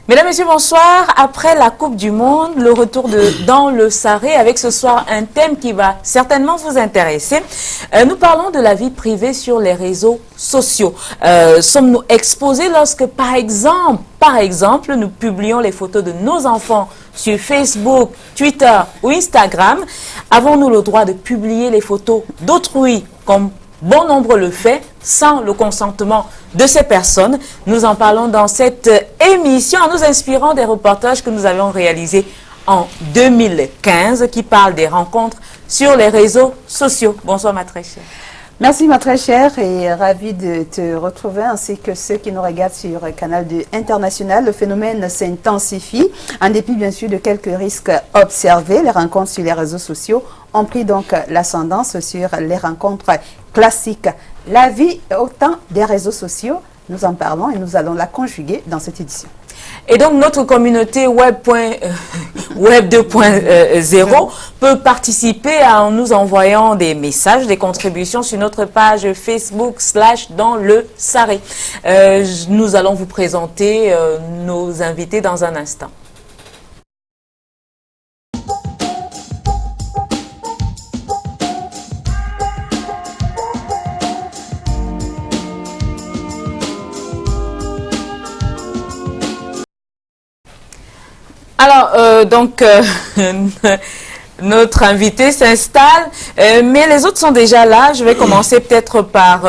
Mesdames, Messieurs, bonsoir. Après la Coupe du Monde, le retour de Dans le Sarré avec ce soir un thème qui va certainement vous intéresser. Nous parlons de la vie privée sur les réseaux sociaux. Sommes-nous exposés lorsque, par exemple, nous publions les photos de nos enfants sur Facebook, Twitter ou Instagram? Avons-nous le droit de publier les photos d'autrui comme bon nombre le fait sans le consentement de ces personnes? Nous en parlons dans cette émission en nous inspirant des reportages que nous avions réalisés en 2015 qui parlent des rencontres sur les réseaux sociaux. Bonsoir ma très chère. Merci ma très chère et ravie de te retrouver ainsi que ceux qui nous regardent sur le canal international. Le phénomène s'intensifie en dépit bien sûr de quelques risques observés. Les rencontres sur les réseaux sociaux ont pris donc l'ascendance sur les rencontres classiques. La vie au temps des réseaux sociaux, nous en parlons et nous allons la conjuguer dans cette édition. Et donc notre communauté Web 2.0 peut participer en nous envoyant des messages, des contributions sur notre page Facebook /Dans le Sarré. Nous allons vous présenter nos invités dans un instant. Alors, notre invité s'installe, mais les autres sont déjà là. Je vais commencer peut-être par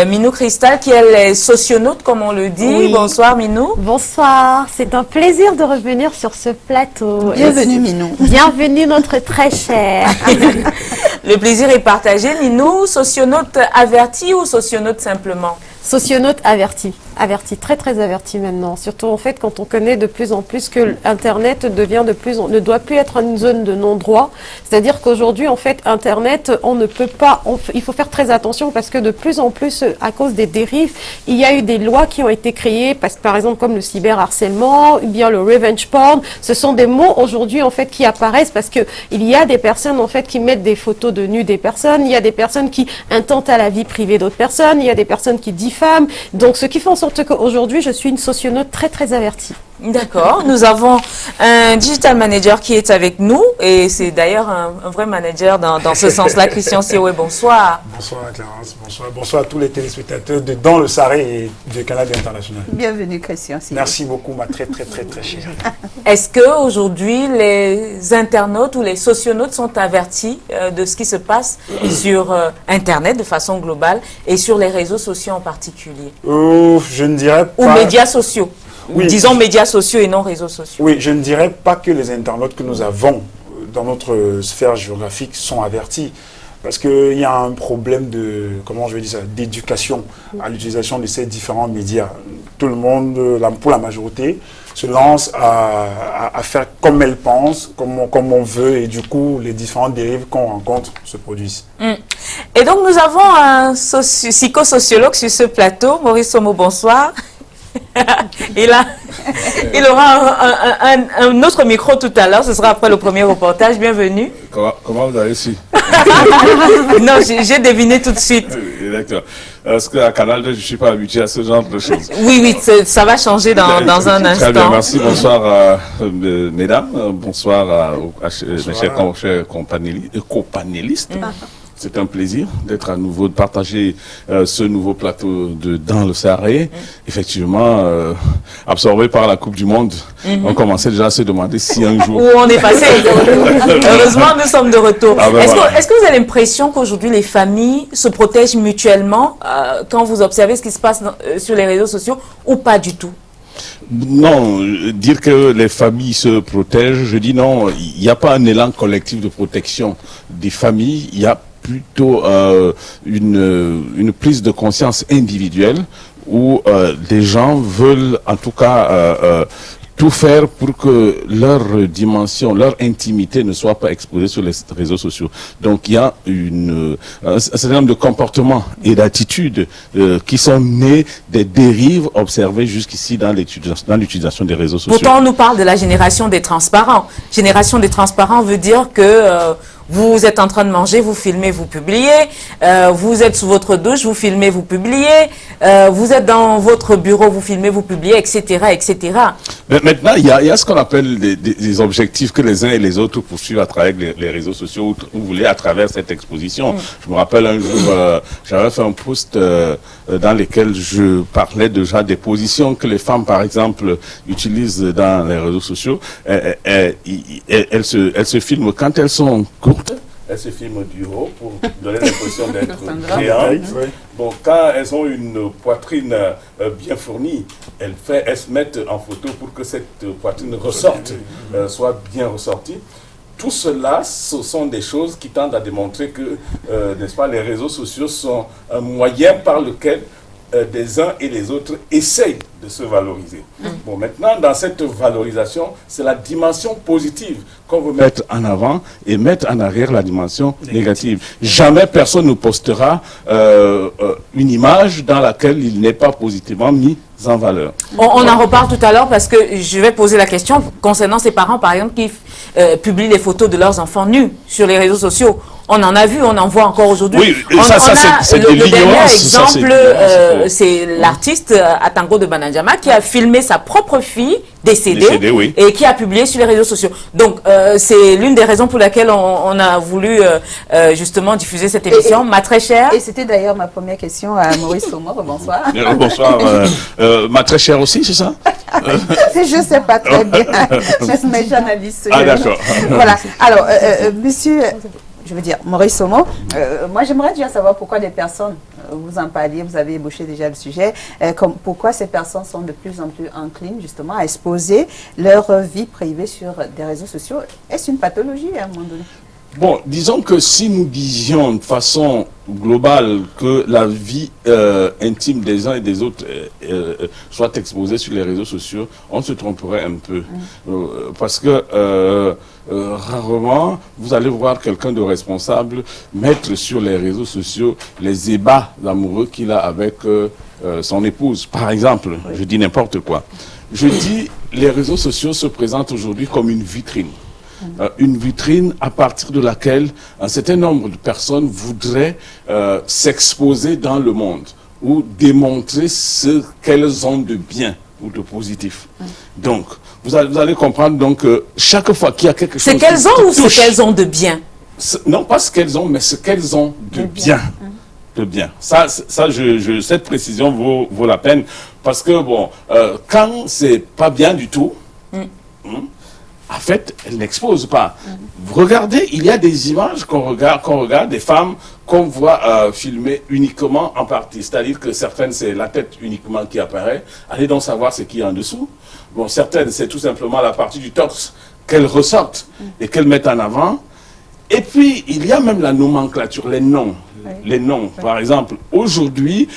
Minou Cristal, qui elle est socionaute, comme on le dit. Oui. Bonsoir Minou. Bonsoir, c'est un plaisir de revenir sur ce plateau. Bienvenue Minou. Bienvenue notre très chère. Le plaisir est partagé. Minou, socionaute avertie ou socionaute simplement? Socionaute avertie, très très avertie maintenant. Surtout en fait quand on connaît de plus en plus que Internet ne doit plus être une zone de non-droit. C'est-à-dire qu'aujourd'hui en fait Internet, on ne peut pas, il faut faire très attention parce que de plus en plus à cause des dérives, il y a eu des lois qui ont été créées, par exemple comme le cyberharcèlement, ou bien le revenge porn. Ce sont des mots aujourd'hui en fait qui apparaissent parce que il y a des personnes en fait qui mettent des photos de nus des personnes, il y a des personnes qui intentent à la vie privée d'autres personnes, il y a des personnes qui diffament. Donc, ce qui fait en sorte qu'aujourd'hui, je suis une socionaute très, très avertie. D'accord. Nous avons un digital manager qui est avec nous et c'est d'ailleurs un vrai manager dans ce sens-là. Christian Sioué, bonsoir. Bonsoir Clarence, bonsoir à tous les téléspectateurs de Dans le Sarré et du Canal international. Bienvenue Christian Sioué. Merci beaucoup ma très chère. Est-ce qu'aujourd'hui les internautes ou les socionautes sont avertis de ce qui se passe sur Internet de façon globale et sur les réseaux sociaux en particulier? Je ne dirais pas... Ou médias sociaux. Oui. Disons médias sociaux et non réseaux sociaux. Oui, je ne dirais pas que les internautes que nous avons dans notre sphère géographique sont avertis. Parce qu'il y a un problème de, comment je vais dire ça, d'éducation à l'utilisation de ces différents médias. Tout le monde, pour la majorité, se lance à faire comme elle pense, comme on veut, et du coup, les différentes dérives qu'on rencontre se produisent. Et donc, nous avons un psychosociologue sur ce plateau, Maurice Somo, bonsoir. Il aura un autre micro tout à l'heure, ce sera après le premier reportage. Bienvenue. Comment vous avez su? Non, j'ai deviné tout de suite. D'accord. Parce qu'à Canal 2, je ne suis pas habitué à ce genre de choses. Oui, ça va changer dans un instant. Très bien, merci. Bonsoir mesdames, bonsoir à mes chers copanélistes. C'est un plaisir d'être à nouveau, de partager ce nouveau plateau de Dans le Sarré. Effectivement, absorbé par la Coupe du Monde, on commençait déjà à se demander si un jour... Où on est passé. Heureusement, nous sommes de retour. Est-ce que vous avez l'impression qu'aujourd'hui, les familles se protègent mutuellement quand vous observez ce qui se passe sur les réseaux sociaux ou pas du tout? Non, dire que les familles se protègent, je dis non, il n'y a pas un élan collectif de protection des familles, il y a plutôt une prise de conscience individuelle où les gens veulent en tout cas tout faire pour que leur dimension, leur intimité ne soit pas exposée sur les réseaux sociaux. Donc il y a un certain nombre de comportements et d'attitudes qui sont nés des dérives observées jusqu'ici dans l'utilisation des réseaux sociaux. Pourtant on nous parle de la génération des transparents. Génération des transparents veut dire que Vous êtes en train de manger, vous filmez, vous publiez. Vous êtes sous votre douche, vous filmez, vous publiez. Vous êtes dans votre bureau, vous filmez, vous publiez, etc., etc. Mais maintenant, il y a ce qu'on appelle des objectifs que les uns et les autres poursuivent à travers les réseaux sociaux, ou vous voulez, à travers cette exposition. Je me rappelle un jour, j'avais fait un post dans lequel je parlais déjà des positions que les femmes, par exemple, utilisent dans les réseaux sociaux. Elles se filment quand elles sont courtes. Elles se filment du haut pour donner l'impression d'être géantes. Bon, quand elles ont une poitrine bien fournie, elles se mettent en photo pour que cette poitrine ressorte, soit bien ressortie. Tout cela, ce sont des choses qui tendent à démontrer que, n'est-ce pas, les réseaux sociaux sont un moyen par lequel des uns et les autres essayent de se valoriser. Bon, maintenant, dans cette valorisation, c'est la dimension positive qu'on veut mettre en avant et mettre en arrière la dimension négative. Jamais personne ne postera une image dans laquelle il n'est pas positivement mis en valeur. On en reparle tout à l'heure parce que je vais poser la question concernant ces parents, par exemple, qui publient les photos de leurs enfants nus sur les réseaux sociaux. On en a vu, on en voit encore aujourd'hui. Oui, c'est le dernier exemple, c'est l'artiste Atango de Bananjama qui a filmé sa propre fille décédée oui. Et qui a publié sur les réseaux sociaux. Donc, c'est l'une des raisons pour laquelle on a voulu justement diffuser cette émission. Ma très chère. Et c'était d'ailleurs ma première question à Maurice Somo. Bonsoir. Bonsoir. Ma très chère aussi, c'est ça? Je ne sais pas très bien. Je suis mes journalistes. Ah, d'accord. Voilà. Alors, monsieur... Je veux dire, Maurice Somo, moi j'aimerais déjà savoir pourquoi des personnes, vous en parliez, vous avez ébauché déjà le sujet, pourquoi ces personnes sont de plus en plus enclines justement à exposer leur vie privée sur des réseaux sociaux. Est-ce une pathologie à un moment donné? Bon, disons que si nous disions de façon globale que la vie intime des uns et des autres soit exposée sur les réseaux sociaux, on se tromperait un peu. Parce que rarement, vous allez voir quelqu'un de responsable mettre sur les réseaux sociaux les ébats amoureux qu'il a avec son épouse. Par exemple, je dis n'importe quoi. Je dis, les réseaux sociaux se présentent aujourd'hui comme une vitrine. Une vitrine à partir de laquelle un certain nombre de personnes voudraient s'exposer dans le monde ou démontrer ce qu'elles ont de bien ou de positif. Donc, vous allez comprendre donc chaque fois qu'il y a quelque chose... C'est qu'elles ont ou ce qu'elles ont de bien? Non, pas ce qu'elles ont, mais ce qu'elles ont de bien. De bien. Ça, cette précision vaut la peine parce que, bon, quand c'est pas bien du tout... En fait, elle n'expose pas. Regardez, il y a des images qu'on regarde, des femmes qu'on voit filmer uniquement en partie. C'est-à-dire que certaines, c'est la tête uniquement qui apparaît. Allez donc savoir ce qu'il y a en dessous. Bon, certaines, c'est tout simplement la partie du torse qu'elles ressortent et qu'elles mettent en avant. Et puis, il y a même la nomenclature, les noms. Les noms, par exemple, aujourd'hui,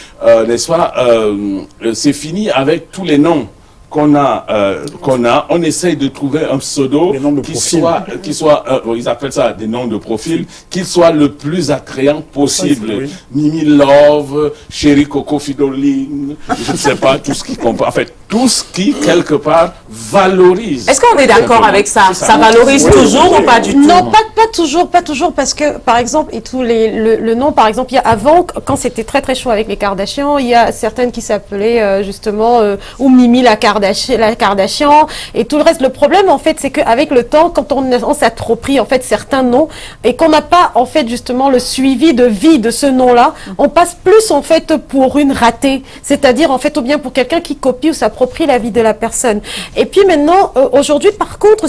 c'est fini avec tous les noms qu'on a, on essaye de trouver un pseudo qui soit ils appellent ça des noms de profil, qui soit le plus attrayant possible. Mimi Love, Chéri Coco Fidoline, je ne sais pas, tout ce qui comprend, en fait, tout ce qui, quelque part, valorise. Est-ce qu'on est d'accord avec ça? Ça valorise toujours ou pas du tout? Non, pas toujours, parce que, par exemple, et tous le nom, par exemple, il y a avant, quand c'était très très chaud avec les Kardashians, il y a certaines qui s'appelaient justement, ou Mimi la Kardashian, et tout le reste. Le problème, en fait, c'est qu'avec le temps, quand on s'approprie, en fait, certains noms, et qu'on n'a pas, en fait, justement, le suivi de vie de ce nom-là, on passe plus, en fait, pour une ratée. C'est-à-dire, en fait, ou bien pour quelqu'un qui copie ou s'approprie la vie de la personne. Et puis maintenant, aujourd'hui, par contre,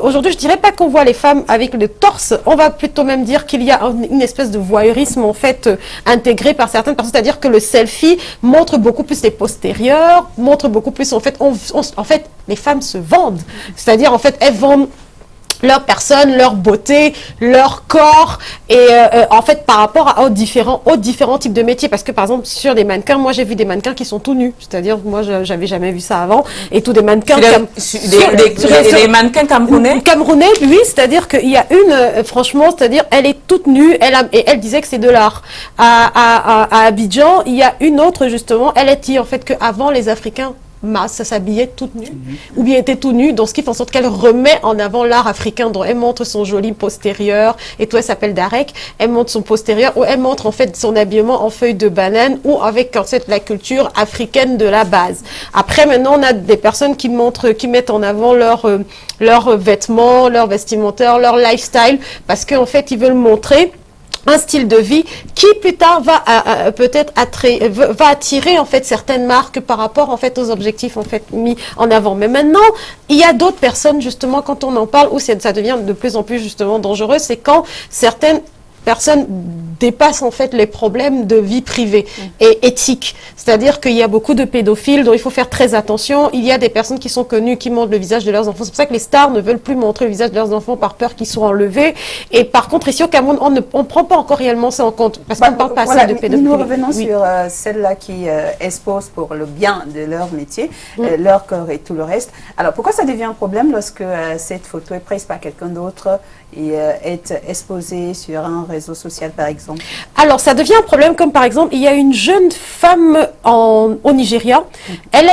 aujourd'hui, je dirais pas qu'on voit les femmes avec le torse, on va plutôt même dire qu'il y a une espèce de voyeurisme, en fait, intégré par certaines personnes. C'est-à-dire que le selfie montre beaucoup plus les postérieurs, montre beaucoup plus, en fait, en fait, les femmes se vendent. C'est-à-dire, en fait, elles vendent leur personne, leur beauté, leur corps, et en fait par rapport aux différents types de métiers, parce que par exemple sur des mannequins, moi j'ai vu des mannequins qui sont tout nus, c'est-à-dire moi j'avais jamais vu ça avant, et tous des mannequins des mannequins camerounais, oui, c'est-à-dire qu'il y a une, franchement, c'est-à-dire elle est toute nue, et elle disait que c'est de l'art. À Abidjan, il y a une autre justement, elle a dit en fait qu'avant les Africains s'habillait toute nue, ou bien était tout nue, donc ce qui fait en sorte qu'elle remet en avant l'art africain, dont elle montre son joli postérieur, et tout, elle s'appelle Darek, elle montre son postérieur, où elle montre en fait son habillement en feuilles de banane, ou avec en fait la culture africaine de la base. Après, maintenant, on a des personnes qui mettent en avant leurs vêtements, leurs vestimentaires, leur lifestyle, parce qu'en fait, ils veulent montrer un style de vie qui plus tard va peut-être attirer en fait certaines marques par rapport en fait aux objectifs en fait mis en avant. Mais maintenant, il y a d'autres personnes justement quand on en parle où ça devient de plus en plus justement dangereux, c'est quand certaines personnes dépassent en fait les problèmes de vie privée et éthique. C'est-à-dire qu'il y a beaucoup de pédophiles dont il faut faire très attention. Il y a des personnes qui sont connues, qui montrent le visage de leurs enfants. C'est pour ça que les stars ne veulent plus montrer le visage de leurs enfants par peur qu'ils soient enlevés. Et par contre, ici au Cameroun, on ne prend pas encore réellement ça en compte parce qu'on ne parle pas assez de pédophilie. Nous revenons sur celles-là qui exposent pour le bien de leur métier, leur corps et tout le reste. Alors, pourquoi ça devient un problème lorsque cette photo est prise par quelqu'un d'autre et est exposée sur un réseau social, par exemple? Alors, ça devient un problème comme, par exemple, il y a une jeune femme au Nigeria. Elle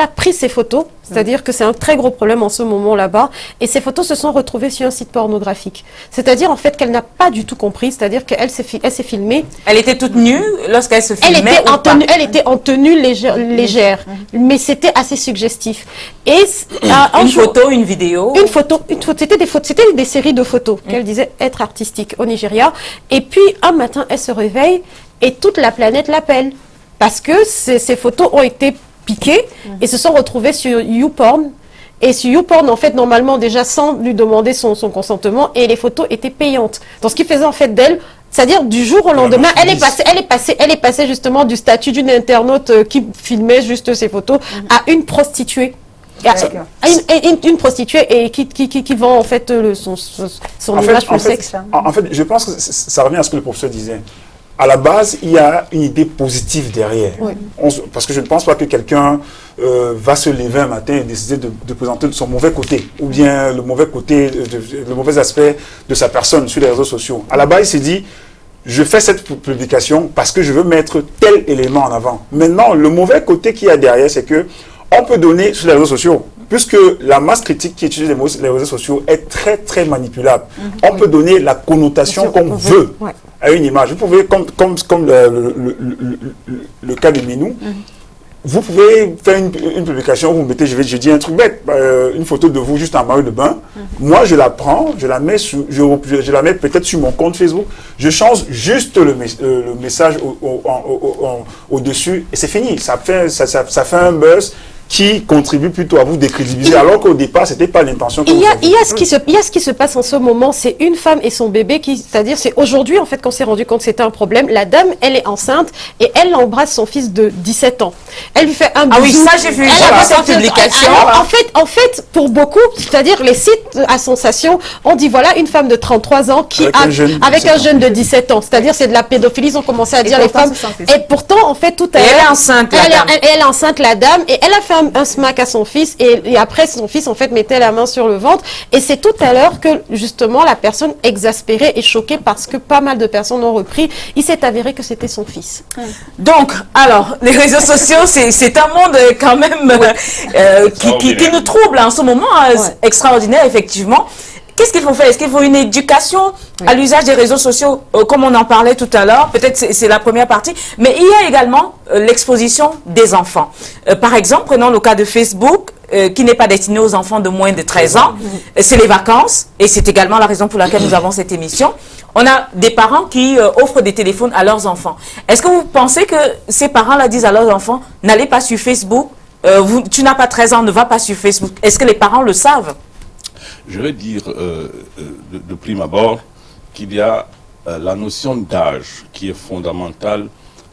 a pris ses photos, c'est-à-dire que c'est un très gros problème en ce moment là-bas. Et ces photos se sont retrouvées sur un site pornographique. C'est-à-dire, en fait, qu'elle n'a pas du tout compris. C'est-à-dire qu'elle s'est filmée. Elle était toute nue lorsqu'elle se filmait Elle était en tenue légère. Mais c'était assez suggestif. Et une photo, une vidéo. Une photo. C'était des séries de photos qu'elle disait être artistique au Nigeria. Et puis, un matin, elle se réveille et toute la planète l'appelle. Parce que ces photos ont été piquées et se sont retrouvées sur YouPorn. Et sur YouPorn, en fait, normalement, déjà sans lui demander son consentement, et les photos étaient payantes. Donc, ce qui faisait en fait d'elle, c'est-à-dire du jour au lendemain, elle est passée justement du statut d'une internaute qui filmait juste ses photos à une prostituée. Une prostituée et qui vend en fait son image pour le sexe. En fait, je pense que ça revient à ce que le professeur disait. À la base, il y a une idée positive derrière. Oui. Parce que je ne pense pas que quelqu'un va se lever un matin et décider de présenter son mauvais côté, ou bien le mauvais aspect de sa personne sur les réseaux sociaux. À la base, il s'est dit, je fais cette publication parce que je veux mettre tel élément en avant. Maintenant, le mauvais côté qu'il y a derrière, c'est que on peut donner sur les réseaux sociaux, puisque la masse critique qui utilise les réseaux sociaux est très, très manipulable. On peut donner la connotation qu'on veut à une image. Vous pouvez, comme le cas de Minou, vous pouvez faire une publication où vous mettez, je dis un truc bête, une photo de vous juste en maillot de bain. Moi, je la prends, je la mets peut-être sur mon compte Facebook. Je change juste le message au-dessus et c'est fini. Ça fait un buzz qui contribue plutôt à vous décrédibiliser, alors qu'au départ, ce n'était pas l'intention. Il y a ce qui se passe en ce moment, c'est une femme et son bébé, c'est-à-dire c'est aujourd'hui en fait qu'on s'est rendu compte que c'était un problème. La dame, elle est enceinte et elle embrasse son fils de 17 ans. Elle lui fait un bisou. Ah oui, ça j'ai vu cette publication. En fait, pour beaucoup, c'est-à-dire les sites à sensation, on dit voilà une femme de 33 ans qui avec un jeune de 17 ans, c'est-à-dire c'est de la pédophilie, ils ont commencé à dire les femmes. Et pourtant, en fait, tout à l'heure, elle est enceinte, elle est enceinte, la dame, et elle a fait un smack à son fils et après son fils en fait mettait la main sur le ventre et c'est tout à l'heure que justement la personne exaspérée et choquée parce que pas mal de personnes ont repris, il s'est avéré que c'était son fils. Donc, alors, les réseaux sociaux, c'est un monde quand même qui nous trouble en ce moment, extraordinaire effectivement. Qu'est-ce qu'il faut faire? Est-ce qu'il faut une éducation à l'usage des réseaux sociaux, comme on en parlait tout à l'heure? Peut-être c'est la première partie. Mais il y a également l'exposition des enfants. Par exemple, prenons le cas de Facebook, qui n'est pas destiné aux enfants de moins de 13 ans. C'est les vacances, et c'est également la raison pour laquelle nous avons cette émission. On a des parents qui offrent des téléphones à leurs enfants. Est-ce que vous pensez que ces parents-là disent à leurs enfants, n'allez pas sur Facebook, tu n'as pas 13 ans, ne va pas sur Facebook? Est-ce que les parents le savent? Je vais dire de prime abord qu'il y a la notion d'âge qui est fondamentale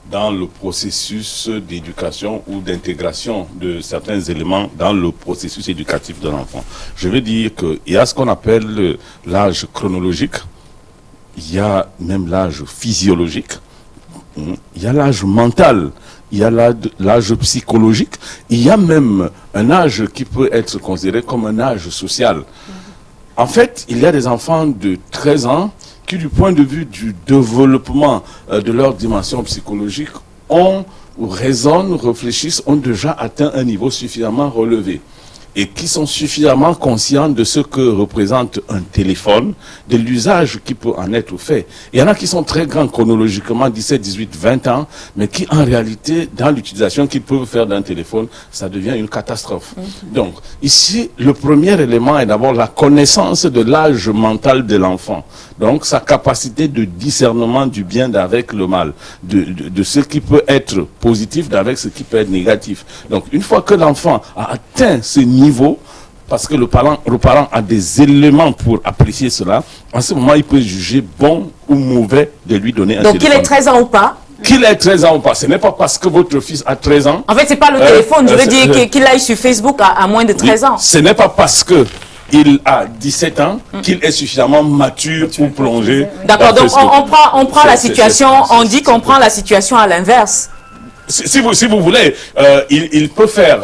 dans le processus d'éducation ou d'intégration de certains éléments dans le processus éducatif de l'enfant. Je veux dire qu'il y a ce qu'on appelle l'âge chronologique, il y a même l'âge physiologique, il y a l'âge mental, il y a l'âge psychologique, il y a même un âge qui peut être considéré comme un âge social. En fait, il y a des enfants de 13 ans qui, du point de vue du développement de leur dimension psychologique, raisonnent, réfléchissent, ont déjà atteint un niveau suffisamment relevé et qui sont suffisamment conscients de ce que représente un téléphone, de l'usage qui peut en être fait. Il y en a qui sont très grands chronologiquement, 17, 18, 20 ans, mais qui en réalité, dans l'utilisation qu'ils peuvent faire d'un téléphone, ça devient une catastrophe. Donc, ici, le premier élément est d'abord la connaissance de l'âge mental de l'enfant. Donc, sa capacité de discernement du bien avec le mal, de ce qui peut être positif avec ce qui peut être négatif. Donc, une fois que l'enfant a atteint ce niveau, parce que le parent a des éléments pour apprécier cela, en ce moment, il peut juger bon ou mauvais de lui donner un téléphone. Donc, qu'il ait 13 ans ou pas? Qu'il ait 13 ans ou pas, ce n'est pas parce que votre fils a 13 ans. En fait, c'est pas le téléphone, je veux dire qu'il aille sur Facebook à moins de 13 ans. Ce n'est pas parce que il a 17 ans qu'il est suffisamment mature pour plonger. D'accord, donc on prend la situation, on dit qu'on prend la situation à l'inverse. Si vous voulez, il peut faire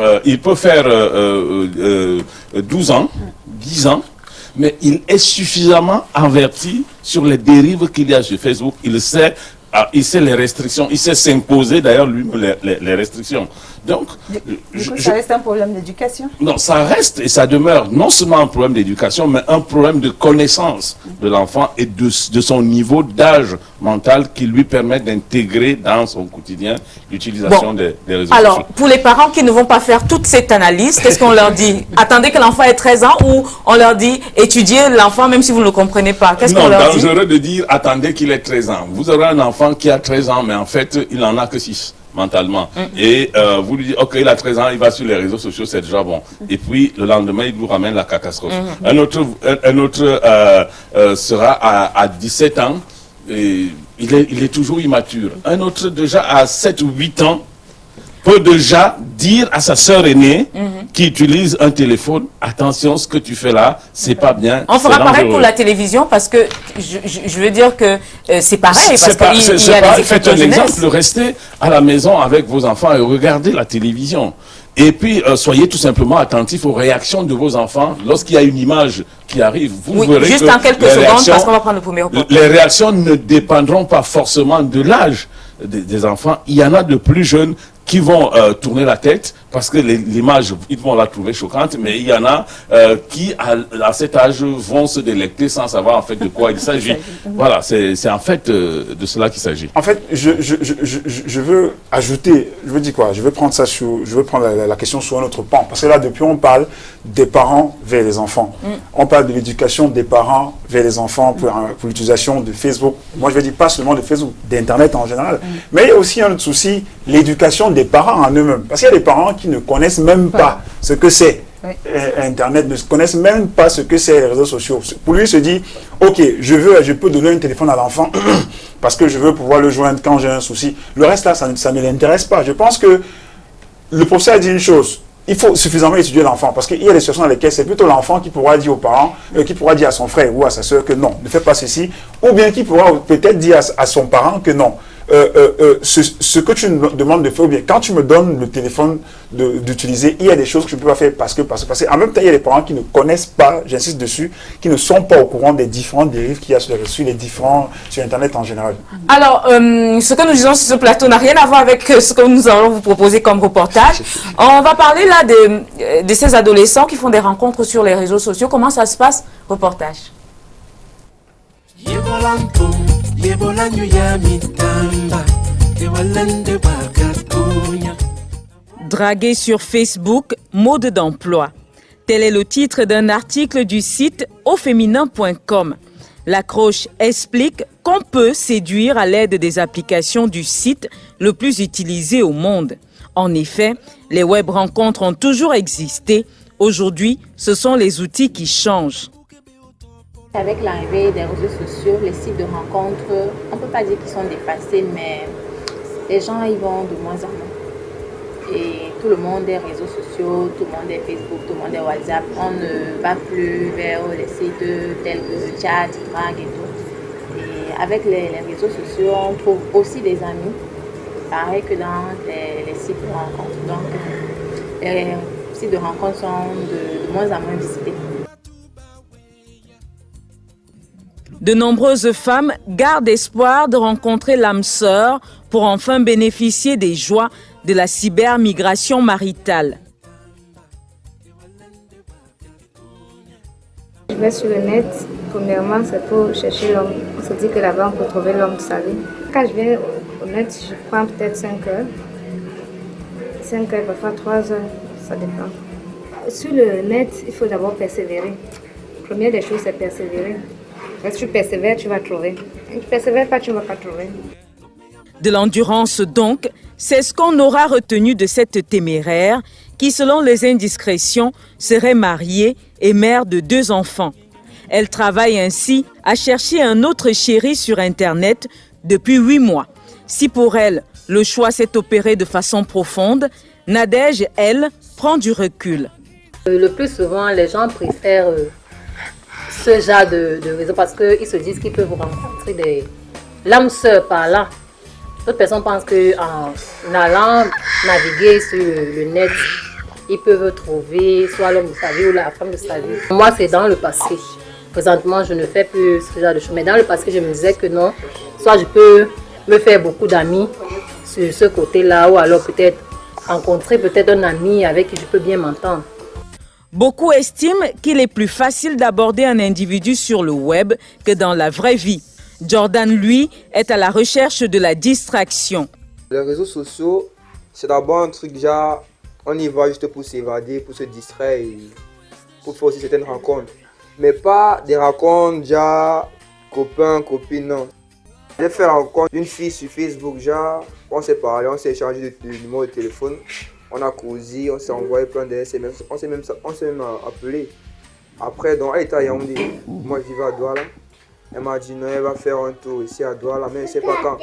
12 ans, 10 ans, mais il est suffisamment averti sur les dérives qu'il y a sur Facebook. Il sait les restrictions, il sait s'imposer d'ailleurs lui-même les restrictions. Donc, ça reste un problème d'éducation. Non, ça reste et ça demeure non seulement un problème d'éducation, mais un problème de connaissance de l'enfant et de son niveau d'âge mental qui lui permet d'intégrer dans son quotidien l'utilisation des réseaux sociaux. Alors, pour les parents qui ne vont pas faire toute cette analyse, qu'est-ce qu'on leur dit? Attendez que l'enfant ait 13 ans ou on leur dit étudiez l'enfant même si vous ne le comprenez pas? Qu'est-ce qu'on leur dit? Non, dangereux de dire attendez qu'il ait 13 ans. Vous aurez un enfant qui a 13 ans, mais en fait, il n'en a que 6. Mentalement. Et vous lui dites, ok, il a 13 ans, il va sur les réseaux sociaux, c'est déjà bon. Et puis, le lendemain, il vous ramène la catastrophe. Un autre sera à 17 ans, et il est toujours immature. Un autre, déjà à 7 ou 8 ans, peut déjà dire à sa sœur aînée qui utilise un téléphone, attention, ce que tu fais là, c'est pas bien. On fera pareil pour la télévision parce que je veux dire que c'est pareil. Faites un exemple, restez à la maison avec vos enfants et regardez la télévision. Et puis, soyez tout simplement attentifs aux réactions de vos enfants. Lorsqu'il y a une image qui arrive, vous verrez juste en quelques secondes, parce qu'on va prendre le premier reportage. Les réactions ne dépendront pas forcément de l'âge des enfants. Il y en a de plus jeunes qui vont tourner la tête parce que l'image, ils vont la trouver choquante, mais il y en a qui, à cet âge, vont se délecter sans savoir en fait de quoi il s'agit. Voilà, c'est en fait de cela qu'il s'agit. En fait, je veux ajouter, je veux dire quoi, je veux prendre la question sur un autre pan, parce que là, depuis, on parle des parents vers les enfants. On parle de l'éducation des parents vers les enfants pour l'utilisation de Facebook. Moi, je veux dire pas seulement de Facebook, d'Internet en général. Mais il y a aussi un autre souci, l'éducation des parents en eux-mêmes. Parce qu'il y a des parents qui ne connaissent même pas ce que c'est Internet, ne connaissent même pas ce que c'est les réseaux sociaux. Pour lui, il se dit, ok, je peux donner un téléphone à l'enfant parce que je veux pouvoir le joindre quand j'ai un souci. Le reste là, ça ne l'intéresse pas. Je pense que le professeur a dit une chose. Il faut suffisamment étudier l'enfant parce qu'il y a des situations dans lesquelles c'est plutôt l'enfant qui pourra dire aux parents, qui pourra dire à son frère ou à sa soeur que non, ne fais pas ceci, ou bien qui pourra peut-être dire à son parent que non. Ce que tu me demandes de faire, ou bien quand tu me donnes le téléphone d'utiliser, il y a des choses que je ne peux pas faire parce que en même temps, il y a des parents qui ne connaissent pas, j'insiste dessus, qui ne sont pas au courant des différentes dérives qu'il y a sur Internet en général. Alors, ce que nous disons sur ce plateau n'a rien à voir avec ce que nous allons vous proposer comme reportage. On va parler là de ces adolescents qui font des rencontres sur les réseaux sociaux. Comment ça se passe? Reportage. Draguer sur Facebook, mode d'emploi. Tel est le titre d'un article du site auféminin.com. L'accroche explique qu'on peut séduire à l'aide des applications du site le plus utilisé au monde. En effet, les web rencontres ont toujours existé. Aujourd'hui, ce sont les outils qui changent. Avec l'arrivée des réseaux sociaux, les sites de rencontres, on ne peut pas dire qu'ils sont dépassés, mais les gens y vont de moins en moins. Et tout le monde est réseaux sociaux, tout le monde est Facebook, tout le monde est WhatsApp. On ne va plus vers les sites tels que Chat, Drag et tout. Et avec les réseaux sociaux, on trouve aussi des amis, pareil que dans les sites de rencontres. Donc, les sites de rencontres sont de moins en moins visités. De nombreuses femmes gardent espoir de rencontrer l'âme sœur pour enfin bénéficier des joies de la cybermigration maritale. Je vais sur le net, premièrement, c'est pour chercher l'homme. On se dit que là-bas, on peut trouver l'homme de sa vie. Quand je viens au net, je prends peut-être 5 heures. 5 heures, parfois 3 heures, ça dépend. Sur le net, il faut d'abord persévérer. La première des choses, c'est persévérer. Si tu persévères, tu vas trouver. Si tu ne persévères pas, tu ne vas pas trouver. De l'endurance donc, c'est ce qu'on aura retenu de cette téméraire qui, selon les indiscrétions, serait mariée et mère de 2 enfants. Elle travaille ainsi à chercher un autre chéri sur Internet depuis 8 mois. Si pour elle, le choix s'est opéré de façon profonde, Nadège, elle, prend du recul. Le plus souvent, les gens préfèrent ce genre de réseau parce qu'ils se disent qu'ils peuvent rencontrer l'âme sœur par là. D'autres personnes pensent qu'en allant naviguer sur le net, ils peuvent trouver soit l'homme de sa vie ou la femme de sa vie. Moi, c'est dans le passé. Présentement, je ne fais plus ce genre de choses. Mais dans le passé, je me disais que non, soit je peux me faire beaucoup d'amis sur ce côté-là, ou alors peut-être rencontrer un ami avec qui je peux bien m'entendre. Beaucoup estiment qu'il est plus facile d'aborder un individu sur le web que dans la vraie vie. Jordan, lui, est à la recherche de la distraction. Les réseaux sociaux, c'est d'abord un truc genre, on y va juste pour s'évader, pour se distraire, et pour faire aussi certaines rencontres. Mais pas des rencontres genre copain, copine, non. J'ai fait la rencontre d'une fille sur Facebook, genre, on s'est parlé, on s'est échangé de numéro de téléphone, on a causé, on s'est envoyé plein de SMS, on s'est même appelé. Après, donc, elle était à Yaoundé, moi je vivais à Douala. Elle m'a dit non, elle va faire un tour ici à Douala, mais je ne sais pas quand.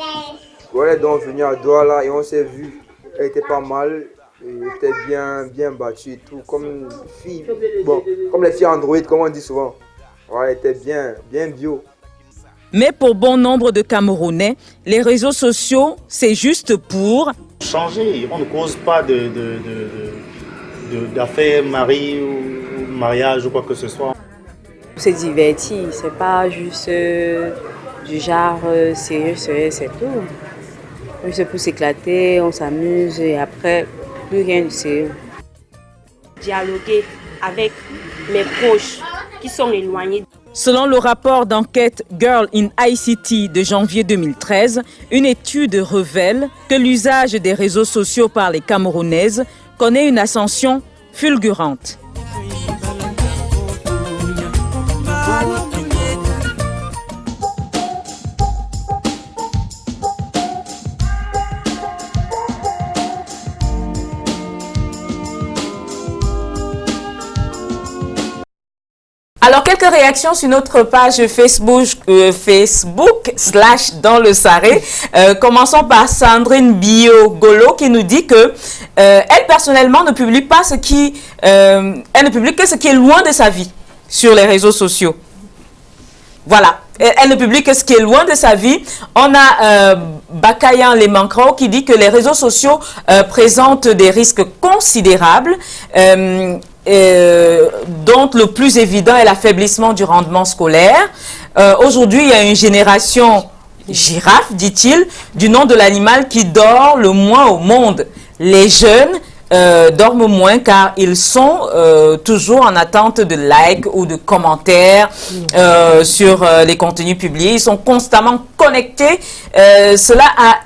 Bon, elle est donc venue à Douala et on s'est vu. Elle était pas mal, elle était bien battue et tout, comme une fille, bon, comme les filles Android, comme on dit souvent. Ouais, elle était bien bio. Mais pour bon nombre de Camerounais, les réseaux sociaux, c'est juste pour changer. On ne cause pas d'affaires, mari ou mariage ou quoi que ce soit. On se divertit, c'est pas juste du genre sérieux, c'est tout. Juste pour s'éclater, on s'amuse et après, plus rien de sérieux. Dialoguer avec mes proches qui sont éloignés. Selon le rapport d'enquête Girl in ICT de janvier 2013, une étude révèle que l'usage des réseaux sociaux par les Camerounaises connaît une ascension fulgurante. Alors, quelques réactions sur notre page Facebook / dans le Saré. Commençons par Sandrine Biogolo qui nous dit que elle personnellement ne publie pas elle ne publie que ce qui est loin de sa vie sur les réseaux sociaux. Voilà. Elle ne publie que ce qui est loin de sa vie. On a Bakayan Lemancro qui dit que les réseaux sociaux présentent des risques considérables. Dont le plus évident est l'affaiblissement du rendement scolaire. Aujourd'hui, il y a une génération girafe, dit-il, du nom de l'animal qui dort le moins au monde. Les jeunes dorment moins car ils sont toujours en attente de likes ou de commentaires sur les contenus publiés. Ils sont constamment connectés. Cela a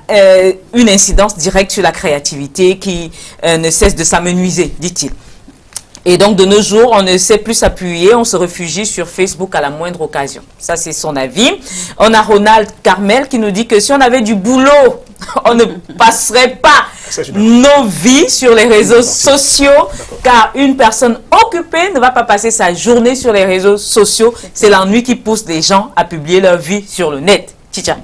une incidence directe sur la créativité qui ne cesse de s'amenuiser, dit-il. Et donc, de nos jours, on ne sait plus s'appuyer, on se réfugie sur Facebook à la moindre occasion. Ça, c'est son avis. On a Ronald Carmel qui nous dit que si on avait du boulot, on ne passerait pas nos vies sur les réseaux sociaux, car une personne occupée ne va pas passer sa journée sur les réseaux sociaux. C'est l'ennui qui pousse les gens à publier leur vie sur le net. Chicha.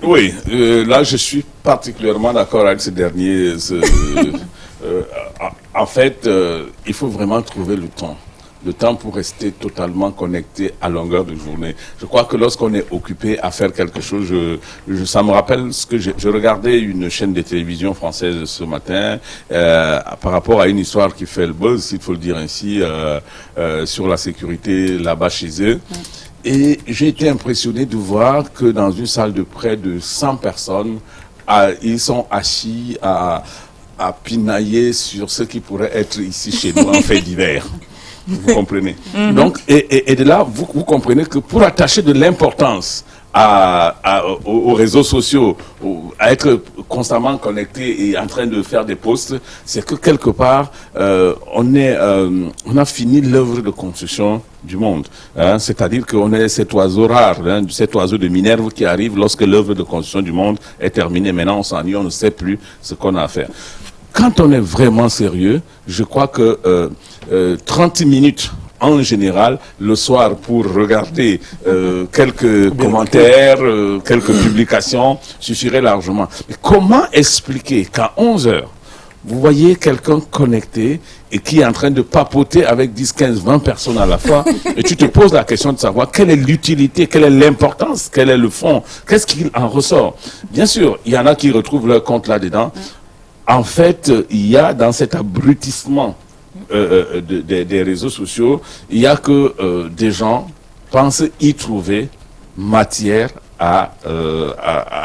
Oui, là, je suis particulièrement d'accord avec ce dernier. En fait, il faut vraiment trouver le temps pour rester totalement connecté à longueur de journée. Je crois que lorsqu'on est occupé à faire quelque chose, ça me rappelle ce que je regardais une chaîne de télévision française ce matin par rapport à une histoire qui fait le buzz, s'il faut le dire ainsi, sur la sécurité là-bas chez eux. Et j'ai été impressionné de voir que dans une salle de près de 100 personnes, ils sont assis à pinailler sur ce qui pourrait être ici chez nous en fait divers. Vous comprenez? Donc, et de là, vous comprenez que pour attacher de l'importance aux réseaux sociaux, à être constamment connecté et en train de faire des posts, c'est que quelque part, on a fini l'œuvre de construction du monde. Hein, c'est-à-dire qu'on est cet oiseau rare, hein, cet oiseau de Minerve qui arrive lorsque l'œuvre de construction du monde est terminée. Maintenant, on s'ennuie, on ne sait plus ce qu'on a à faire. Quand on est vraiment sérieux, je crois que 30 minutes en général, le soir, pour regarder quelques commentaires, quelques publications, suffirait largement. Mais comment expliquer qu'à 11 heures, vous voyez quelqu'un connecté et qui est en train de papoter avec 10, 15, 20 personnes à la fois, et tu te poses la question de savoir quelle est l'utilité, quelle est l'importance, quel est le fond, qu'est-ce qu'il en ressort. Bien sûr, il y en a qui retrouvent leur compte là-dedans. En fait, il y a dans cet abrutissement des réseaux sociaux, il y a que des gens pensent y trouver matière à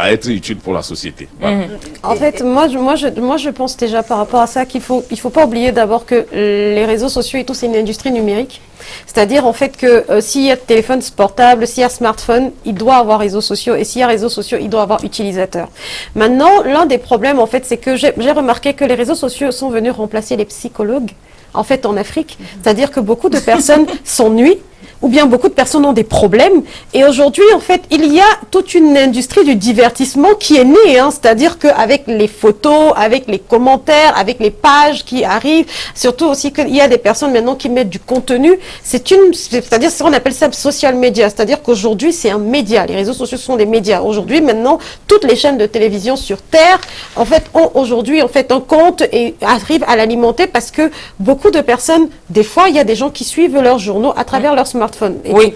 être utile pour la société. Voilà. En fait, moi, je pense déjà par rapport à ça qu'il faut pas oublier d'abord que les réseaux sociaux et tout, c'est une industrie numérique. C'est-à-dire en fait que s'il y a téléphone portable, s'il y a smartphone, il doit avoir réseaux sociaux, et s'il y a réseaux sociaux, il doit avoir utilisateurs. Maintenant, l'un des problèmes en fait, c'est que j'ai remarqué que les réseaux sociaux sont venus remplacer les psychologues en fait en Afrique. C'est-à-dire que beaucoup de personnes s'ennuient, ou bien beaucoup de personnes ont des problèmes. Et aujourd'hui, en fait, il y a toute une industrie du divertissement qui est née. Hein, c'est-à-dire qu'avec les photos, avec les commentaires, avec les pages qui arrivent, surtout aussi qu'il y a des personnes maintenant qui mettent du contenu. C'est-à-dire, on appelle ça social media. C'est-à-dire qu'aujourd'hui, c'est un média. Les réseaux sociaux sont des médias. Aujourd'hui, maintenant, toutes les chaînes de télévision sur Terre, en fait, ont aujourd'hui, en fait, un compte et arrivent à l'alimenter parce que beaucoup de personnes, des fois, il y a des gens qui suivent leurs journaux à travers leur smartphone. Oui.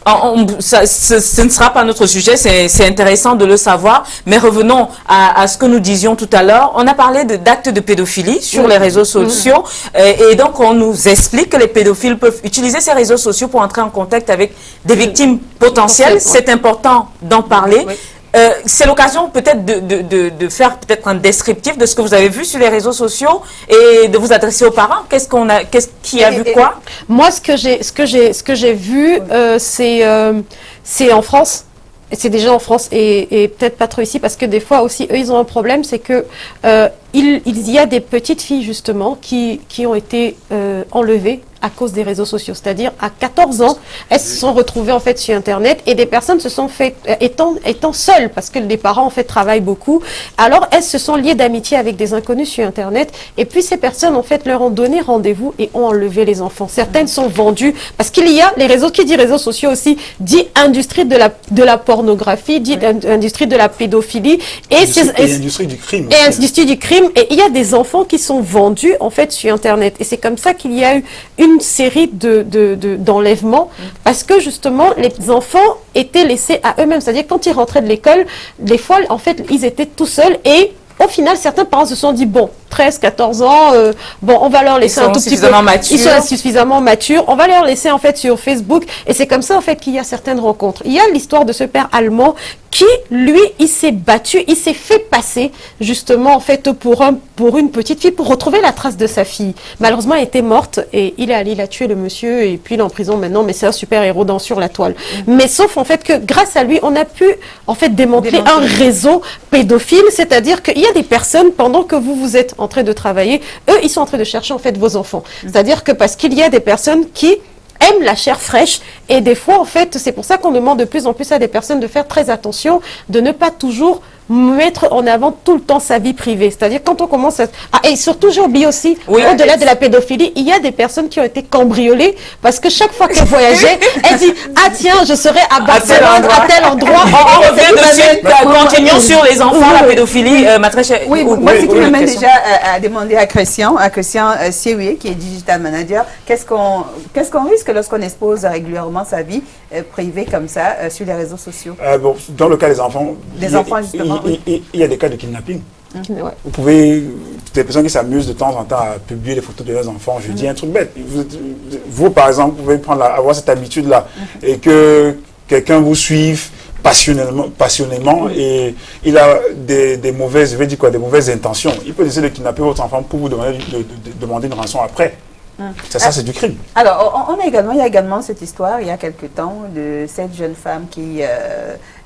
Ce ne sera pas notre sujet, c'est intéressant de le savoir, mais revenons à ce que nous disions tout à l'heure. On a parlé d'actes de pédophilie sur les réseaux sociaux, et donc on nous explique que les pédophiles peuvent utiliser ces réseaux sociaux pour entrer en contact avec des victimes potentielles. C'est important d'en parler. C'est l'occasion peut-être de faire peut-être un descriptif de ce que vous avez vu sur les réseaux sociaux et de vous adresser aux parents. Qui a vu quoi? Moi, ce que j'ai vu, c'est en France. C'est déjà en France et peut-être pas trop ici parce que des fois aussi, eux, ils ont un problème, c'est que il y a des petites filles justement qui ont été enlevées à cause des réseaux sociaux. C'est-à-dire, à 14 ans, elles se sont retrouvées en fait sur Internet et des personnes se sont fait, étant seules, parce que les parents en fait travaillent beaucoup, alors elles se sont liées d'amitié avec des inconnus sur Internet et puis ces personnes en fait leur ont donné rendez-vous et ont enlevé les enfants. Certaines sont vendues parce qu'il y a les réseaux, qui dit réseaux sociaux aussi, dit industrie de la pornographie, dit industrie de la pédophilie et industrie du crime. Et industrie du crime. Et il y a des enfants qui sont vendus en fait sur Internet. Et c'est comme ça qu'il y a eu une série d'enlèvements parce que justement les enfants étaient laissés à eux-mêmes. C'est-à-dire quand ils rentraient de l'école, des fois en fait ils étaient tout seuls et au final, certains parents se sont dit, bon, 13, 14 ans, bon, on va leur laisser un tout petit peu. Ils sont suffisamment matures. On va leur laisser, en fait, sur Facebook. Et c'est comme ça, en fait, qu'il y a certaines rencontres. Il y a l'histoire de ce père allemand qui, lui, il s'est battu, il s'est fait passer, justement, en fait, pour une petite fille, pour retrouver la trace de sa fille. Malheureusement, elle était morte et il a tué le monsieur et puis il est en prison maintenant, mais c'est un super héros sur la toile. Mais sauf, en fait, que grâce à lui, on a pu, en fait, démanteler un réseau pédophile, c'est-à-dire qu'il y a des personnes, pendant que vous êtes en train de travailler, eux, ils sont en train de chercher, en fait, vos enfants. C'est-à-dire que parce qu'il y a des personnes qui aiment la chair fraîche et des fois, en fait, c'est pour ça qu'on demande de plus en plus à des personnes de faire très attention, de ne pas toujours mettre en avant tout le temps sa vie privée. C'est-à-dire quand on commence à... Ah, et surtout, j'ai oublié aussi, au-delà de la pédophilie, il y a des personnes qui ont été cambriolées parce que chaque fois qu'elle voyageait, elle dit « Ah tiens, je serai à Barcelone, à tel endroit. » On revient dessus. Continuons sur les enfants, la pédophilie. Oui, moi, ce qui m'amène déjà à demander à Christian Sioué, qui est Digital Manager, qu'est-ce qu'on risque lorsqu'on expose régulièrement sa vie privée comme ça sur les réseaux sociaux? Bon, dans le cas des enfants, justement. Il y a des cas de kidnapping. Vous pouvez, des personnes qui s'amusent de temps en temps à publier les photos de leurs enfants. Je dis un truc bête. Vous par exemple, vous pouvez avoir cette habitude-là et que quelqu'un vous suive passionnément et il a des mauvaises, je vais dire quoi, des mauvaises intentions. Il peut décider de kidnapper votre enfant pour vous demander, demander une rançon après. Ça, c'est du crime. Alors, il y a également cette histoire, il y a quelque temps, de cette jeune femme qui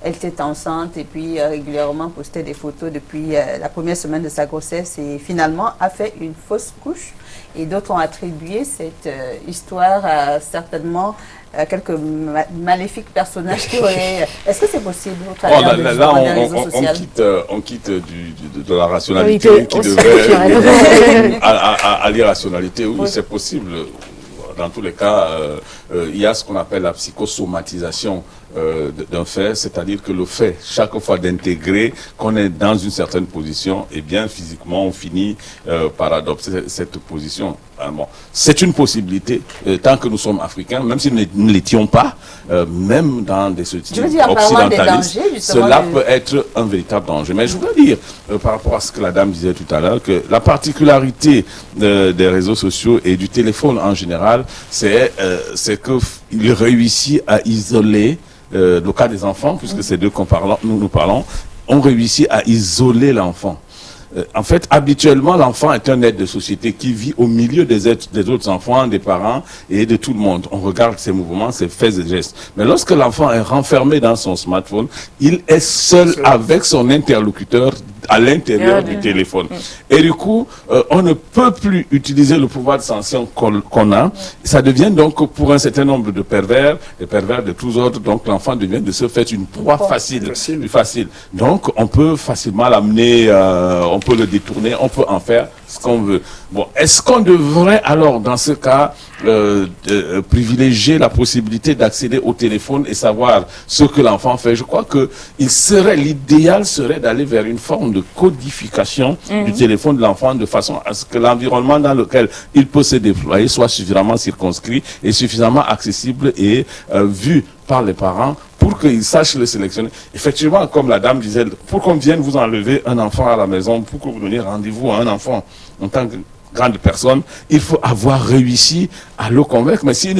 elle était enceinte et puis régulièrement postait des photos depuis la première semaine de sa grossesse et finalement a fait une fausse couche. Et d'autres ont attribué cette histoire à certainement quelques maléfiques personnages qui auraient... Est-ce que c'est possible au travers on quitte de la rationalité qui devrait à l'irrationalité. Oui, c'est possible. Dans tous les cas, il y a ce qu'on appelle la psychosomatisation d'un fait, c'est-à-dire que le fait, chaque fois d'intégrer qu'on est dans une certaine position, et bien physiquement on finit par adopter cette position. Bon, c'est une possibilité, tant que nous sommes africains, même si nous ne l'étions pas, même dans des sociétés occidentalistes, cela peut être un véritable danger. Mais je voudrais dire, par rapport à ce que la dame disait tout à l'heure, que la particularité des réseaux sociaux et du téléphone en général, c'est qu'il réussit à isoler, le cas des enfants, puisque c'est d'eux nous parlons, on réussit à isoler l'enfant. En fait, habituellement, l'enfant est un être de société qui vit au milieu des autres enfants, des parents et de tout le monde. On regarde ses mouvements, ses faits et gestes. Mais lorsque l'enfant est renfermé dans son smartphone, il est seul avec son interlocuteur à l'intérieur du téléphone. Et du coup, on ne peut plus utiliser le pouvoir de sanction qu'on a. Ça devient donc, pour un certain nombre de pervers, des pervers de tous ordres, donc l'enfant devient de ce fait une proie facile. Donc, on peut facilement l'amener, on peut le détourner, on peut en faire ce qu'on veut. Bon, est-ce qu'on devrait alors, dans ce cas, privilégier la possibilité d'accéder au téléphone et savoir ce que l'enfant fait? Je crois que l'idéal serait d'aller vers une forme de codification du téléphone de l'enfant de façon à ce que l'environnement dans lequel il peut se déployer soit suffisamment circonscrit et suffisamment accessible et vu par les parents pour qu'ils sachent le sélectionner. Effectivement, comme la dame disait, pour qu'on vienne vous enlever un enfant à la maison, pour que vous donniez rendez-vous à un enfant en tant que grande personne, il faut avoir réussi à le convaincre. Mais si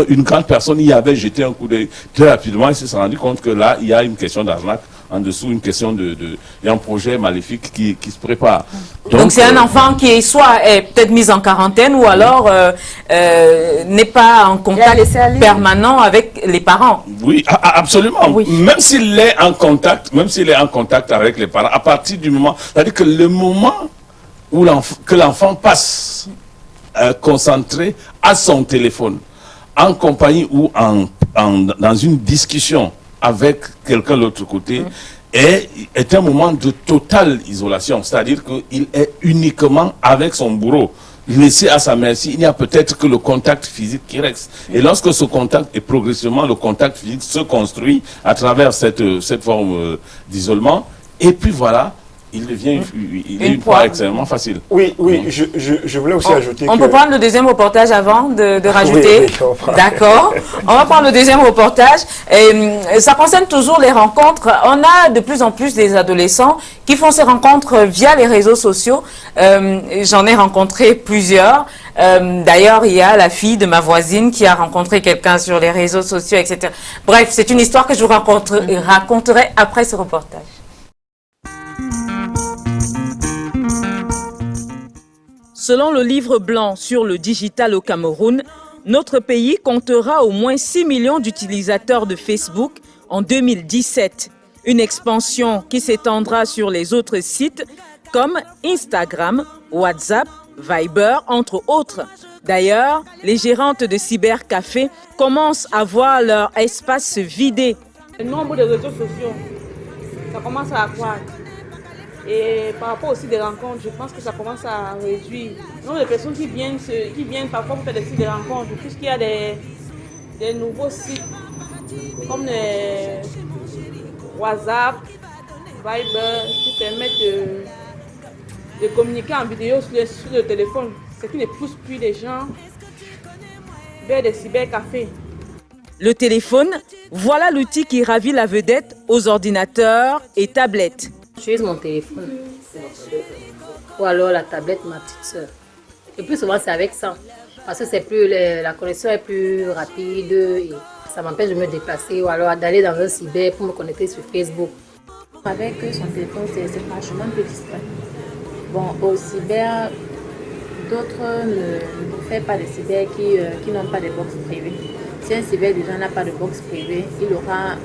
une grande personne y avait jeté un coup d'œil très rapidement, il s'est rendu compte que là, il y a une question d'arnaque en dessous, une question il y a un projet maléfique qui se prépare. Donc c'est un enfant qui soit est peut-être mis en quarantaine ou alors n'est pas en contact permanent avec les parents. Oui, absolument. Oui. Même s'il est en contact, avec les parents, à partir du moment, c'est-à-dire que le moment où l'enfant passe concentré à son téléphone, en compagnie ou dans une discussion avec quelqu'un de l'autre côté, est un moment de totale isolation. C'est-à-dire qu'il est uniquement avec son bourreau, laissé à sa merci. Il n'y a peut-être que le contact physique qui reste. Et lorsque ce contact, et progressivement le contact physique se construit à travers cette forme d'isolement, et puis voilà, il devient une proie extrêmement facile. Oui, je voulais aussi ajouter on peut prendre le deuxième reportage avant de rajouter. Oui, d'accord. On va prendre le deuxième reportage. Et ça concerne toujours les rencontres. On a de plus en plus des adolescents qui font ces rencontres via les réseaux sociaux. J'en ai rencontré plusieurs. D'ailleurs, il y a la fille de ma voisine qui a rencontré quelqu'un sur les réseaux sociaux, etc. Bref, c'est une histoire que je vous raconterai après ce reportage. Selon le livre blanc sur le digital au Cameroun, notre pays comptera au moins 6 millions d'utilisateurs de Facebook en 2017. Une expansion qui s'étendra sur les autres sites comme Instagram, WhatsApp, Viber, entre autres. D'ailleurs, les gérantes de cybercafés commencent à voir leur espace se vider. Le nombre de réseaux sociaux, ça commence à accroître. Et par rapport aussi des rencontres, je pense que ça commence à réduire. Le nombre de personnes qui viennent parfois pour faire des sites de rencontres, puisqu'il y a des nouveaux sites comme les WhatsApp, Viber, qui permettent de communiquer en vidéo sur le téléphone. Ce qui ne pousse plus les gens vers des cybercafés. Le téléphone, voilà l'outil qui ravit la vedette aux ordinateurs et tablettes. J'utilise mon téléphone ou alors la tablette de ma petite soeur. Et plus souvent c'est avec ça parce que c'est plus la connexion est plus rapide et Ça m'empêche de me déplacer ou alors d'aller dans un cyber pour me connecter sur Facebook. Avec son téléphone, c'est franchement un peu distrait. Bon, au cyber, d'autres ne font pas de cyber qui n'ont pas de box privée. Si un cyber déjà n'a pas de box privée, il aura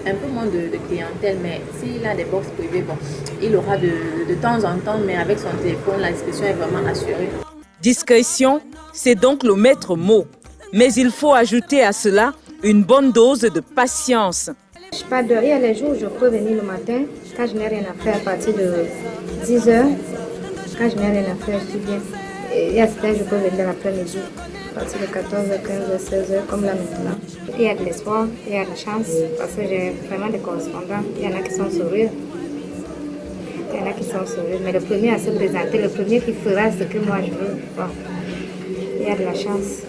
un peu moins de clientèle, mais s'il a des box privées, bon, il aura de temps en temps, mais avec son téléphone, la discrétion est vraiment assurée. Discrétion, c'est donc le maître mot. Mais il faut ajouter à cela une bonne dose de patience. Je pars de rien les jours où je peux venir le matin, quand je n'ai rien à faire à partir de 10h. Quand je n'ai rien à faire, je suis bien. Et il y a certains je peux venir l'après-midi, à partir de 14h, 15h, 16h, comme là maintenant. Il y a de l'espoir, il y a de la chance, parce que j'ai vraiment des correspondants. Il y en a qui sont sourires. Il y en a qui sont sourires. Mais le premier à se présenter, le premier qui fera ce que moi je veux, bon, il y a de la chance.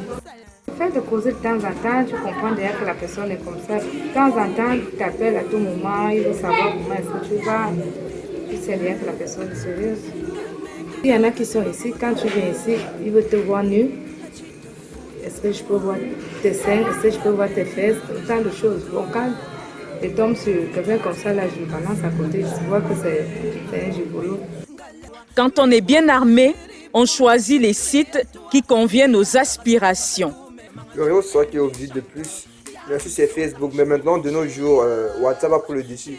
Le fait de causer de temps en temps, tu comprends déjà que la personne est comme ça. De temps en temps, il t'appelle à tout moment, il veut savoir comment est-ce que tu vas. Tu sais bien que la personne est sérieuse. Il y en a qui sont ici, quand tu viens ici, ils veulent te voir nu. Est-ce que je peux voir tes seins? Est-ce que je peux voir tes fesses? Tant de choses. Bon, quand je tombe sur quelqu'un comme ça, là, je balance à côté, je vois que c'est un gigolo. Quand on est bien armé, on choisit les sites qui conviennent aux aspirations. Le réseau social qui est obligé de plus, bien sûr c'est Facebook, mais maintenant de nos jours, WhatsApp a pris le dessus.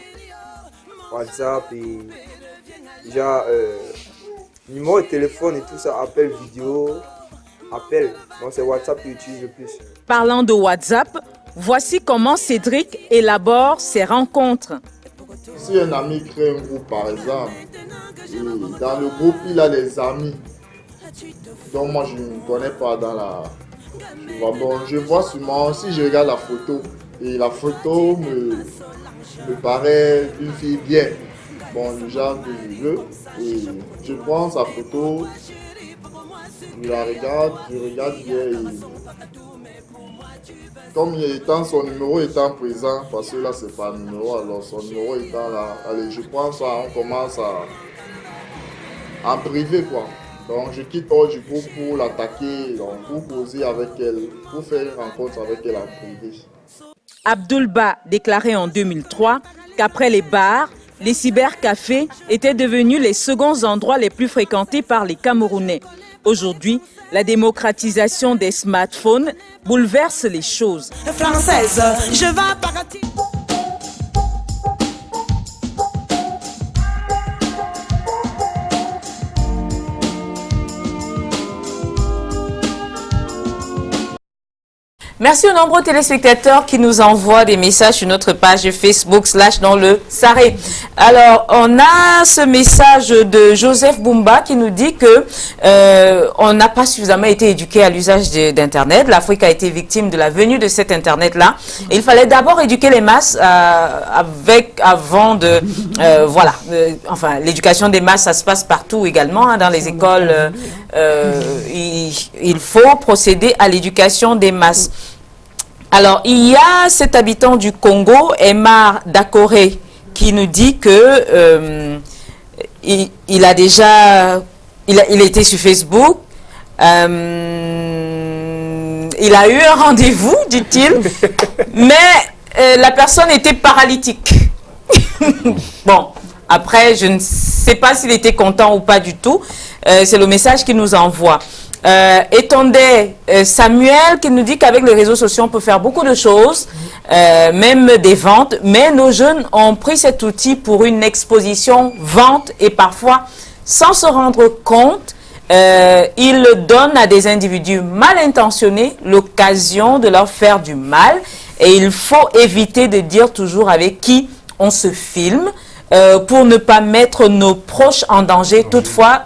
WhatsApp et déjà numéro de téléphone et tout ça, appel vidéo, appel. Donc c'est WhatsApp qui utilise le plus. Parlant de WhatsApp, voici comment Cédric élabore ses rencontres. Si un ami crée un groupe par exemple, et dans le groupe il a des amis, donc moi je ne connais pas dans la... Bon, je vois sûrement, si je regarde la photo, et la photo me paraît une fille bien, bon, le genre que je veux, et je prends sa photo, je la regarde bien, et comme son numéro étant présent, parce que là c'est pas un numéro, alors son numéro étant là, allez, je prends ça, on commence en privé quoi. Donc je quitte hors du groupe pour l'attaquer, pour causer avec elle, pour faire une rencontre avec elle en privé. Abdoulba déclarait en 2003 qu'après les bars, les cybercafés étaient devenus les seconds endroits les plus fréquentés par les Camerounais. Aujourd'hui, la démocratisation des smartphones bouleverse les choses. Française, je vais partir. Merci aux nombreux téléspectateurs qui nous envoient des messages sur notre page Facebook / dans le Saré. Alors, on a ce message de Joseph Bumba qui nous dit que on n'a pas suffisamment été éduqué à l'usage d'Internet. L'Afrique a été victime de la venue de cet Internet-là. Il fallait d'abord éduquer les masses avant de... voilà. Enfin, l'éducation des masses, ça se passe partout également. Hein, dans les écoles, il faut procéder à l'éducation des masses. Alors, il y a cet habitant du Congo, Emar Dakoré, qui nous dit que il a été sur Facebook, il a eu un rendez-vous, dit-il, mais la personne était paralytique. Bon, après, je ne sais pas s'il était content ou pas du tout. C'est le message qu'il nous envoie. Étendait Samuel qui nous dit qu'avec les réseaux sociaux on peut faire beaucoup de choses, même des ventes, mais nos jeunes ont pris cet outil pour une exposition, vente, et parfois sans se rendre compte, ils donnent à des individus mal intentionnés l'occasion de leur faire du mal, et il faut éviter de dire toujours avec qui on se filme pour ne pas mettre nos proches en danger. Toutefois,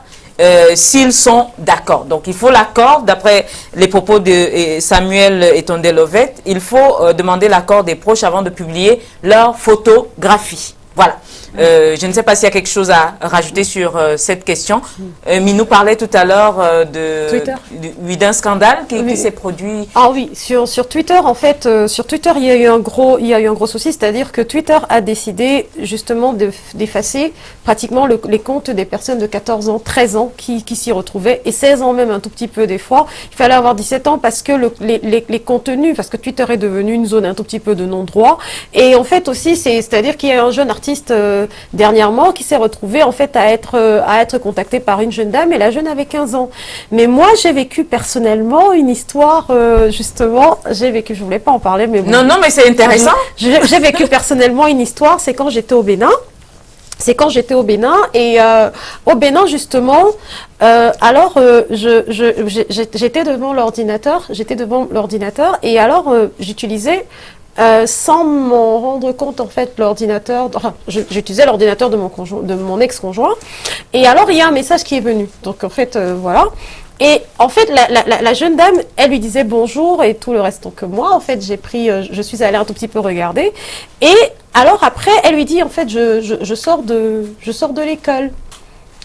s'ils sont d'accord. Donc, il faut l'accord, d'après les propos de Samuel Etondelovet, il faut demander l'accord des proches avant de publier leur photographie. Voilà. Je ne sais pas s'il y a quelque chose à rajouter sur cette question. Minou parlait tout à l'heure d'un scandale qui s'est produit. Ah oui, sur Twitter, en fait, sur Twitter, il y a eu un gros souci, c'est-à-dire que Twitter a décidé justement d'effacer pratiquement les comptes des personnes de 14 ans, 13 ans qui s'y retrouvaient, et 16 ans même un tout petit peu des fois. Il fallait avoir 17 ans parce que les contenus, parce que Twitter est devenu une zone un tout petit peu de non-droit. Et en fait aussi, c'est-à-dire qu'il y a un jeune artiste dernièrement qui s'est retrouvé en fait à être contacté par une jeune dame, et la jeune avait 15 ans. Mais moi, j'ai vécu personnellement une histoire, justement, je voulais pas en parler, mais bon. Non, mais c'est intéressant. J'ai vécu personnellement une histoire, c'est quand j'étais au Bénin. Et au Bénin justement, j'étais devant l'ordinateur, et alors j'utilisais sans m'en rendre compte en fait l'ordinateur, j'utilisais l'ordinateur de mon ex-conjoint, et alors il y a un message qui est venu. Donc en fait voilà. Et en fait, la jeune dame, elle lui disait bonjour et tout le reste. Donc moi, en fait, je suis allée un tout petit peu regarder. Et alors après, elle lui dit, en fait, je sors de l'école.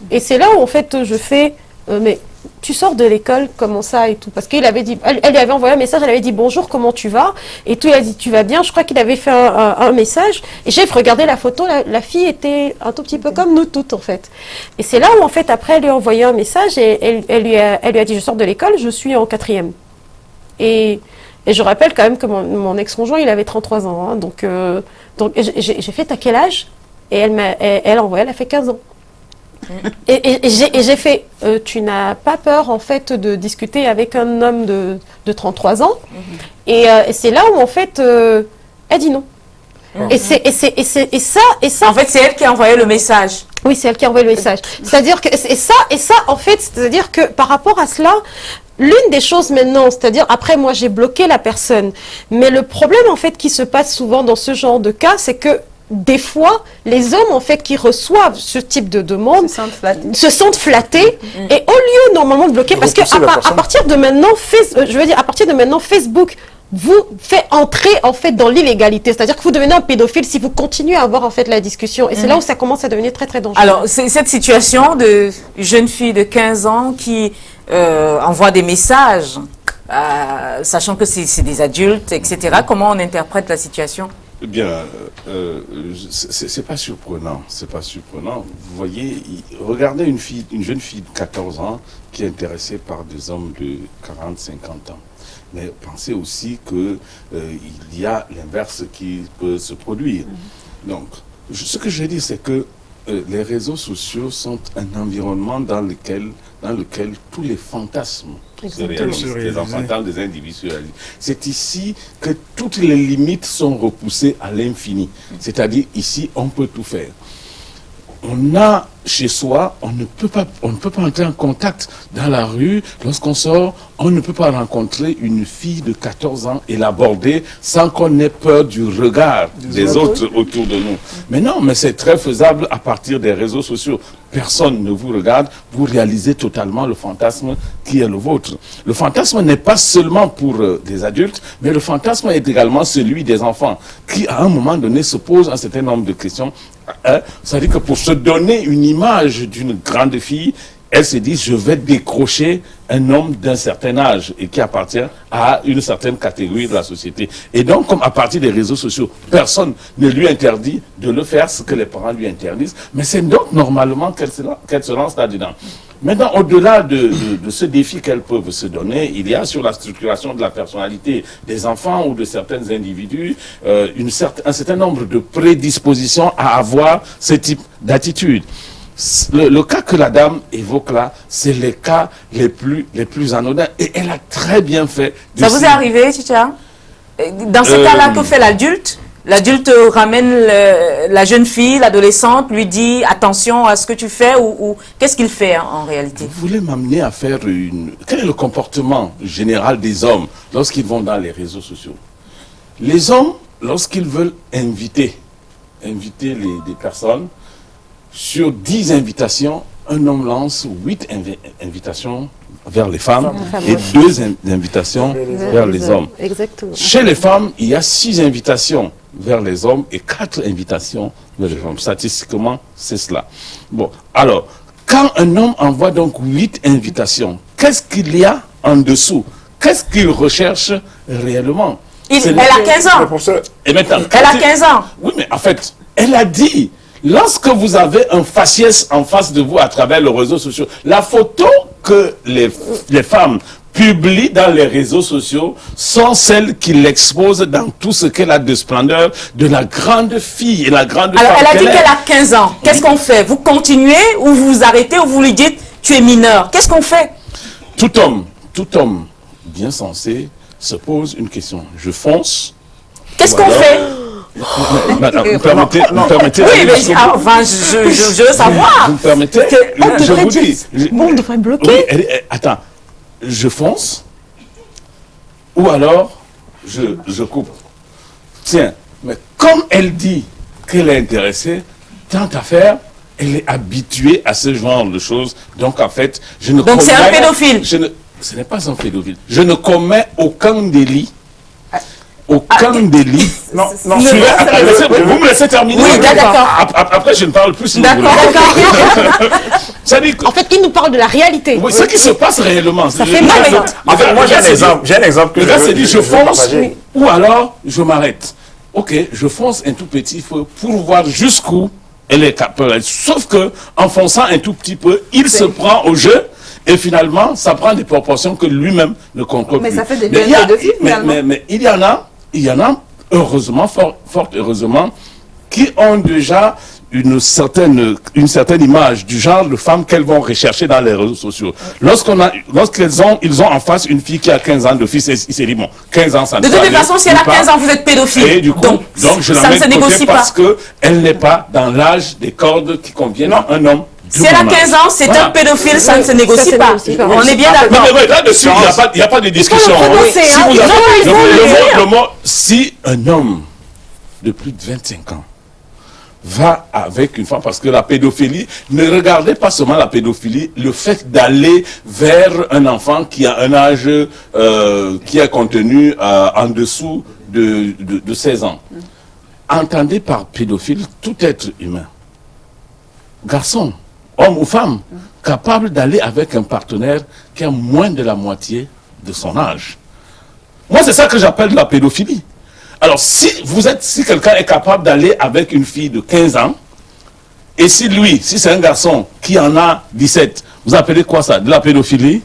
Et c'est là où, en fait, je fais, mais tu sors de l'école, comment ça et tout? Parce qu'il avait dit, elle lui avait envoyé un message, elle avait dit bonjour, comment tu vas? Et tout, il a dit tu vas bien. Je crois qu'il avait fait un message. Et j'ai regardé la photo, la fille était un tout petit peu comme nous toutes en fait. Et c'est là où en fait après elle lui a envoyé un message et elle lui a dit je sors de l'école, je suis en 4e. Et je rappelle quand même que mon ex-conjoint il avait 33 ans. Hein, donc j'ai fait t'as quel âge? Et elle a envoyé, elle a fait 15 ans. Et j'ai fait, tu n'as pas peur en fait de discuter avec un homme de 33 ans? Et c'est là où en fait elle dit non. Et ça. En fait, c'est elle qui a envoyé le message. Oui, c'est elle qui a envoyé le message. C'est-à-dire que ça en fait, c'est-à-dire que par rapport à cela, l'une des choses maintenant, c'est-à-dire après moi j'ai bloqué la personne, mais le problème en fait qui se passe souvent dans ce genre de cas, c'est que des fois, les hommes en fait qui reçoivent ce type de demande se sentent flattés et au lieu normalement de bloquer, parce que à partir de maintenant, Facebook vous fait entrer en fait dans l'illégalité, c'est-à-dire que vous devenez un pédophile si vous continuez à avoir en fait la discussion, et c'est là où ça commence à devenir très très dangereux. Alors c'est cette situation de jeune fille de 15 ans qui envoie des messages, sachant que c'est des adultes, etc. Comment on interprète la situation? Eh bien, c'est pas surprenant, c'est pas surprenant. Vous voyez, regardez une jeune fille de 14 ans qui est intéressée par des hommes de 40, 50 ans. Mais pensez aussi que il y a l'inverse qui peut se produire. Donc, ce que je dis, c'est que les réseaux sociaux sont un environnement dans lequel tous les fantasmes se réalisent, les enfants des individus se réalisent. C'est ici que toutes les limites sont repoussées à l'infini. C'est-à-dire, ici, on peut tout faire. On a chez soi, on ne peut pas entrer en contact dans la rue. Lorsqu'on sort, on ne peut pas rencontrer une fille de 14 ans et l'aborder sans qu'on ait peur du regard des autres autour de nous. Mais non, mais c'est très faisable à partir des réseaux sociaux. Personne ne vous regarde, vous réalisez totalement le fantasme qui est le vôtre. Le fantasme n'est pas seulement pour des adultes, mais le fantasme est également celui des enfants qui, à un moment donné, se posent un certain nombre de questions. C'est-à-dire que pour se donner une image d'une grande fille, elle se dit, je vais décrocher un homme d'un certain âge et qui appartient à une certaine catégorie de la société. Et donc, comme à partir des réseaux sociaux, personne ne lui interdit de le faire, ce que les parents lui interdisent, mais c'est donc normalement qu'elle se lance là-dedans. Maintenant, au-delà de ce défi qu'elles peuvent se donner, il y a sur la structuration de la personnalité des enfants ou de certains individus un certain nombre de prédispositions à avoir ce type d'attitude. Le cas que la dame évoque là, c'est les cas les plus anodins. Et elle a très bien fait. Ça vous est arrivé, Chicha? Dans ce cas-là, que fait l'adulte? L'adulte ramène la jeune fille, l'adolescente, lui dit attention à ce que tu fais, ou qu'est-ce qu'il fait en réalité? Vous voulez m'amener à faire Quel est le comportement général des hommes lorsqu'ils vont dans les réseaux sociaux? Les hommes, lorsqu'ils veulent inviter des personnes, sur 10 invitations, un homme lance 8 invitations vers les femmes et 2 invitations vers les hommes. Exactement. Chez les femmes, il y a 6 invitations vers les hommes et 4 invitations vers les femmes. Statistiquement, c'est cela. Bon, alors, quand un homme envoie donc 8 invitations, qu'est-ce qu'il y a en dessous? Qu'est-ce qu'il recherche réellement? Elle a 15 ans. Et maintenant, elle a 15 ans. Oui, mais en fait, elle a dit, lorsque vous avez un faciès en face de vous à travers les réseaux sociaux, la photo que les femmes publient dans les réseaux sociaux sont celles qui l'exposent dans tout ce qu'elle a de splendeur, de la grande fille et la grande femme. Alors, elle a dit qu'elle a 15 ans. Qu'est-ce qu'on fait? Vous continuez ou vous vous arrêtez ou vous lui dites tu es mineur? Qu'est-ce qu'on fait? Tout homme bien sensé se pose une question. Je fonce. Qu'est-ce qu'on fait? Madame, vous permettez oui, mais enfin, je veux savoir. Vous permettez? Je vous dis. Bon, on devrait bloquer. Oui, attends. Je fonce ou alors je coupe. Tiens, mais comme elle dit qu'elle est intéressée, tant à faire, elle est habituée à ce genre de choses. Donc en fait, je ne commets... Donc c'est un pédophile. Ce n'est pas un pédophile. Je ne commets aucun délit. Aucun délit. Non. Vous me laissez terminer. Oui, d'accord. Après, je ne parle plus. D'accord. En fait, il nous parle de la réalité. Oui, ce qui se passe réellement. Ça fait mal. En fait, moi, j'ai un exemple. Le gars s'est dit, je fonce ou alors je m'arrête. Ok, je fonce un tout petit peu pour voir jusqu'où elle est capable. Sauf que, en fonçant un tout petit peu, il se prend au jeu. Et finalement, ça prend des proportions que lui-même ne contrôle plus. Mais ça fait des pédophiles, finalement. Mais il y en a, heureusement, fort heureusement, qui ont déjà une certaine image du genre de femmes qu'elles vont rechercher dans les réseaux sociaux. Lorsqu'ils ont en face une fille qui a 15 ans de fils, il s'est dit, bon, 15 ans, ça ne De toute façon, si elle a 15 ans, vous êtes pédophile. Et du coup, donc je la mets de côté parce qu'elle n'est pas dans l'âge des cordes qui conviennent à un homme. Si elle a 15 ans, c'est un pédophile, ça ne se négocie pas. On est bien d'accord. Non, mais là-dessus, il n'y a pas de discussion. Si un homme de plus de 25 ans va avec une femme, parce que la pédophilie, ne regardez pas seulement la pédophilie, le fait d'aller vers un enfant qui a un âge qui est contenu en dessous de 16 ans. Entendez par pédophile tout être humain. Garçon, homme ou femme, capable d'aller avec un partenaire qui a moins de la moitié de son âge. Moi, c'est ça que j'appelle la pédophilie. Alors, si quelqu'un est capable d'aller avec une fille de 15 ans, et si c'est un garçon qui en a 17, vous appelez quoi ça? De la pédophilie?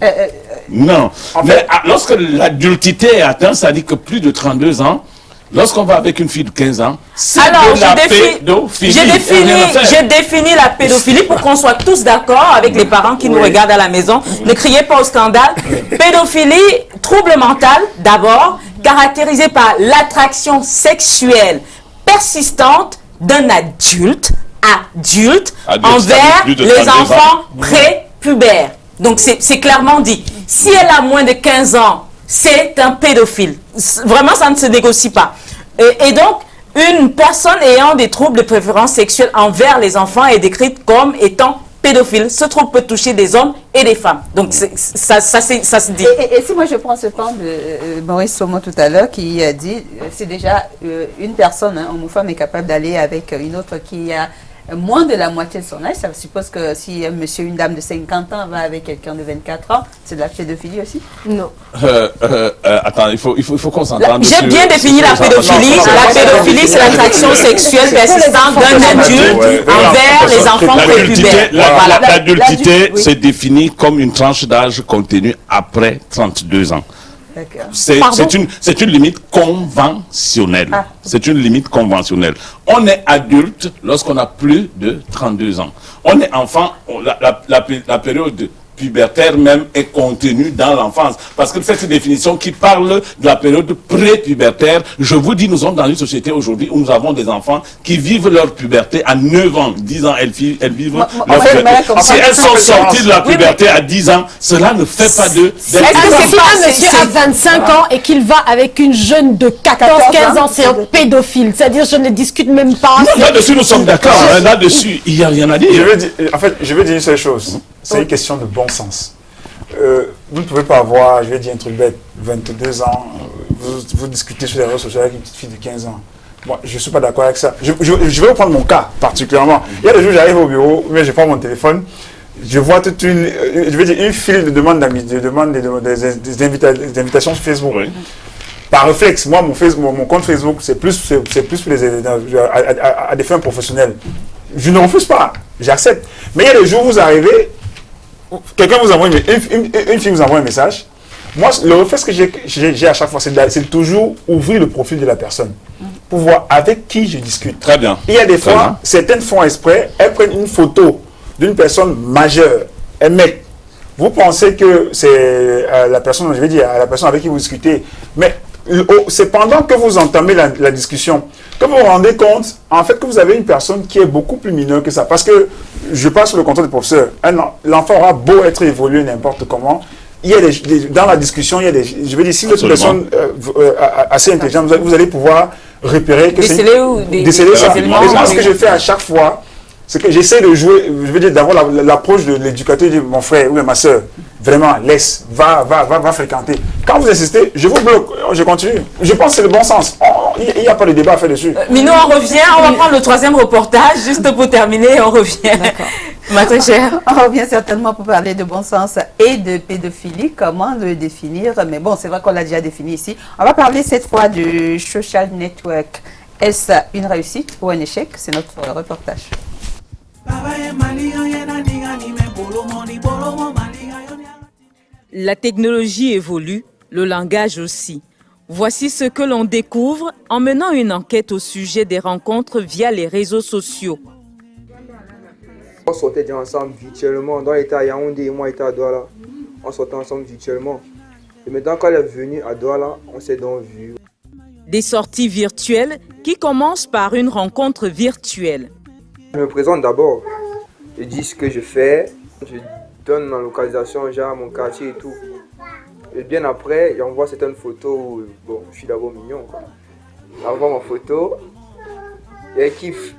Non. Mais lorsque l'adultité est atteinte, ça dit que plus de 32 ans, lorsqu'on va avec une fille de 15 ans, c'est de la pédophilie. J'ai défini la pédophilie pour qu'on soit tous d'accord avec les parents qui nous regardent à la maison. Ne criez pas au scandale. Pédophilie, trouble mental d'abord, caractérisé par l'attraction sexuelle persistante d'un adulte envers les enfants prépubères. Donc c'est clairement dit. Si elle a moins de 15 ans, c'est un pédophile. Vraiment, ça ne se négocie pas. Et donc, une personne ayant des troubles de préférence sexuelle envers les enfants est décrite comme étant pédophile. Ce trouble peut toucher des hommes et des femmes. Donc, ça se dit. Et si moi je prends ce point de Maurice Somo tout à l'heure qui a dit, c'est déjà une personne, homme ou femme, est capable d'aller avec une autre qui a moins de la moitié de son âge. Ça suppose que si un monsieur, une dame de 50 ans va avec quelqu'un de 24 ans, c'est de la pédophilie aussi? Non. Attends, il faut qu'on s'entende. J'ai bien défini la pédophilie. La pédophilie, c'est l'attraction sexuelle persistante d'un adulte envers les enfants prépubères. L'adultité se définit comme une tranche d'âge contenue après 32 ans. C'est une limite conventionnelle. C'est une limite conventionnelle. On est adulte lorsqu'on a plus de 32 ans. On est enfant, la période pubertaire même est contenue dans l'enfance. Parce que cette définition qui parle de la période pré-pubertaire, je vous dis, nous sommes dans une société aujourd'hui où nous avons des enfants qui vivent leur puberté à 9 ans, 10 ans, elles vivent leur puberté. Si elles sont sorties de la puberté à 10 ans, cela ne fait pas d'eux. Est-ce que si un monsieur a 25 ans et qu'il va avec une jeune de 14-15 ans, c'est un pédophile? C'est-à-dire, je ne discute même pas. Là-dessus, nous sommes d'accord. Là-dessus, il n'y a rien à dire. Je veux dire une seule chose. C'est une question de bon sens. Vous ne pouvez pas avoir, je vais dire un truc bête, 22 ans, vous discutez sur les réseaux sociaux avec une petite fille de 15 ans. Bon, je ne suis pas d'accord avec ça. Je vais reprendre mon cas particulièrement. Il y a des jours, j'arrive au bureau, mais je prends mon téléphone, je vois toute une file de demandes des invitations sur Facebook. Oui. Par réflexe, moi, mon compte Facebook, c'est plus pour à des fins professionnelles. Je ne refuse pas, j'accepte. Mais il y a des jours où vous arrivez, quelqu'un vous envoie une fille vous envoie un message. Moi, le réflexe que j'ai à chaque fois, c'est toujours ouvrir le profil de la personne pour voir avec qui je discute. Très bien. Il y a des fois, certaines font exprès, elles prennent une photo d'une personne majeure, un mec. Vous pensez que c'est la personne, je vais dire, la personne avec qui vous discutez, mais c'est pendant que vous entamez la discussion que vous vous rendez compte, en fait, que vous avez une personne qui est beaucoup plus mineure que ça. Parce que, je passe sur le contrôle du professeur, l'enfant aura beau être évolué n'importe comment, il y a dans la discussion, il y a je veux dire, si vous êtes une personne assez intelligente, vous allez pouvoir repérer que c'est déceler ça. Et moi, ce que je fais à chaque fois, c'est que j'essaie de jouer, je veux dire, d'avoir l'approche de l'éducateur, de mon frère ou de ma soeur. Vraiment, laisse, va fréquenter. Quand vous insistez, je vous bloque, je continue. Je pense que c'est le bon sens. Il n'y a pas de débat à faire dessus. Minou, on revient, on va prendre le troisième reportage, juste pour terminer, on revient. Ma très chère. On revient certainement pour parler de bon sens et de pédophilie, comment le définir. Mais bon, c'est vrai qu'on l'a déjà défini ici. On va parler cette fois du social network. Est-ce une réussite ou un échec? C'est notre reportage. La technologie évolue, le langage aussi. Voici ce que l'on découvre en menant une enquête au sujet des rencontres via les réseaux sociaux. On sortait déjà ensemble virtuellement. Dans l'état à Yaoundé et moi, j'étais à Douala. On sortait ensemble virtuellement. Et maintenant, quand elle est venue à Douala, on s'est donc vus. Des sorties virtuelles qui commencent par une rencontre virtuelle. Je me présente d'abord. Je dis ce que je fais. Je donne ma localisation, genre mon quartier et tout. Et bien après, j'envoie certaines photos où, bon, je suis d'abord mignon, quoi. J'envoie ma photo. Et elle kiffe.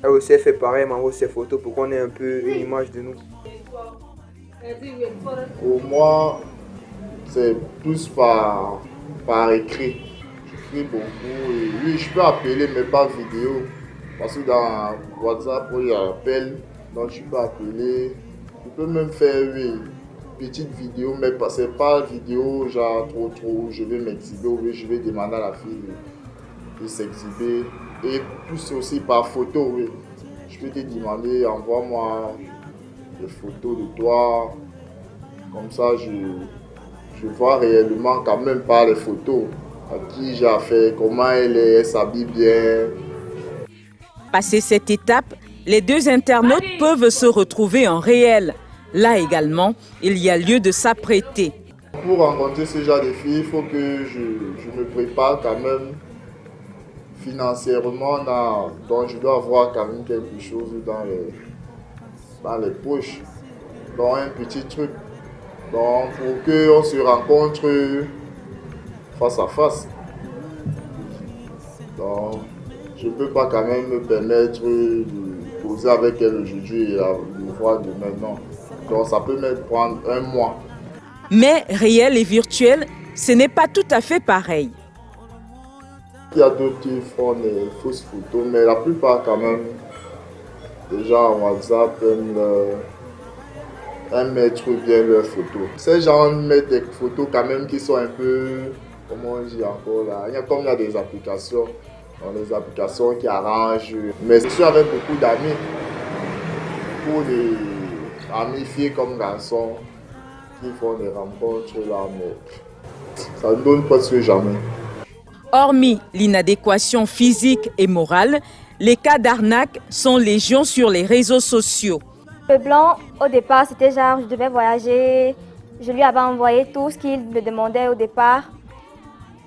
Elle aussi fait pareil, elle m'envoie ses photos pour qu'on ait un peu une image de nous. Pour moi, c'est plus par écrit. J'écris beaucoup. Et oui, je peux appeler, mais pas vidéo. Parce que dans WhatsApp, il y a appel. Donc je peux appeler. Je peux même faire une petite vidéo, mais c'est pas vidéo genre trop. Je vais m'exhiber ou je vais demander à la fille de s'exhiber. Et plus aussi par photo, oui. Je peux te demander, envoie-moi des photos de toi. Comme ça, je vois réellement quand même par les photos. À qui j'ai affaire, comment elle s'habille bien. Passé cette étape, les deux internautes peuvent se retrouver en réel. Là également, il y a lieu de s'apprêter. Pour rencontrer ce genre de filles, il faut que je me prépare quand même financièrement. Donc je dois avoir quand même quelque chose dans les poches. Donc un petit truc. Donc pour qu'on se rencontre face à face. Donc je ne peux pas quand même me permettre de poser avec elle aujourd'hui et de voir demain. Non. Donc ça peut même prendre un mois. Mais réel et virtuel, ce n'est pas tout à fait pareil. Il y a d'autres qui font des fausses photos, mais la plupart quand même, déjà en WhatsApp, aiment mettre bien leurs photos. Ces gens mettent des photos quand même qui sont un peu, comment on dit encore là, il y a des applications. Dans les applications qui arrangent. Mais je suis avec beaucoup d'amis. Pour les amis filles comme garçons qui font des rencontres là, mais ça ne donne presque jamais. Hormis l'inadéquation physique et morale, les cas d'arnaque sont légion sur les réseaux sociaux. Le blanc, au départ, c'était genre je devais voyager. Je lui avais envoyé tout ce qu'il me demandait au départ.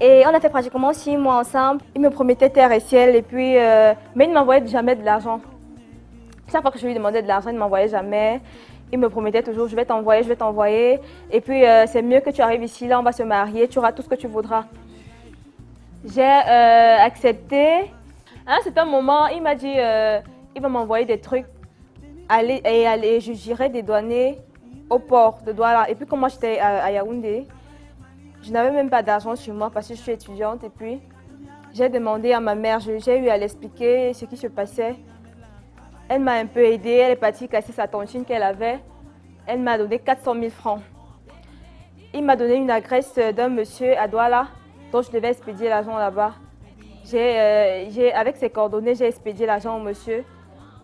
Et on a fait pratiquement 6 mois ensemble. Il me promettait terre et ciel, et puis, mais il ne m'envoyait jamais de l'argent. Chaque fois que je lui demandais de l'argent, il ne m'envoyait jamais. Il me promettait toujours, je vais t'envoyer. Et puis, c'est mieux que tu arrives ici, là, on va se marier, tu auras tout ce que tu voudras. J'ai accepté. À un certain moment, il m'a dit, il va m'envoyer des trucs. J'irai dédouaner au port de Douala. Et puis, comme moi, j'étais à Yaoundé, je n'avais même pas d'argent sur moi parce que je suis étudiante et puis J'ai demandé à ma mère, j'ai eu à l'expliquer ce qui se passait. Elle m'a un peu aidée, elle est partie casser sa tontine qu'elle avait. Elle m'a donné 400 000 francs. Il m'a donné une adresse d'un monsieur à Douala, dont je devais expédier l'argent là-bas. Avec ses coordonnées, j'ai expédié l'argent au monsieur.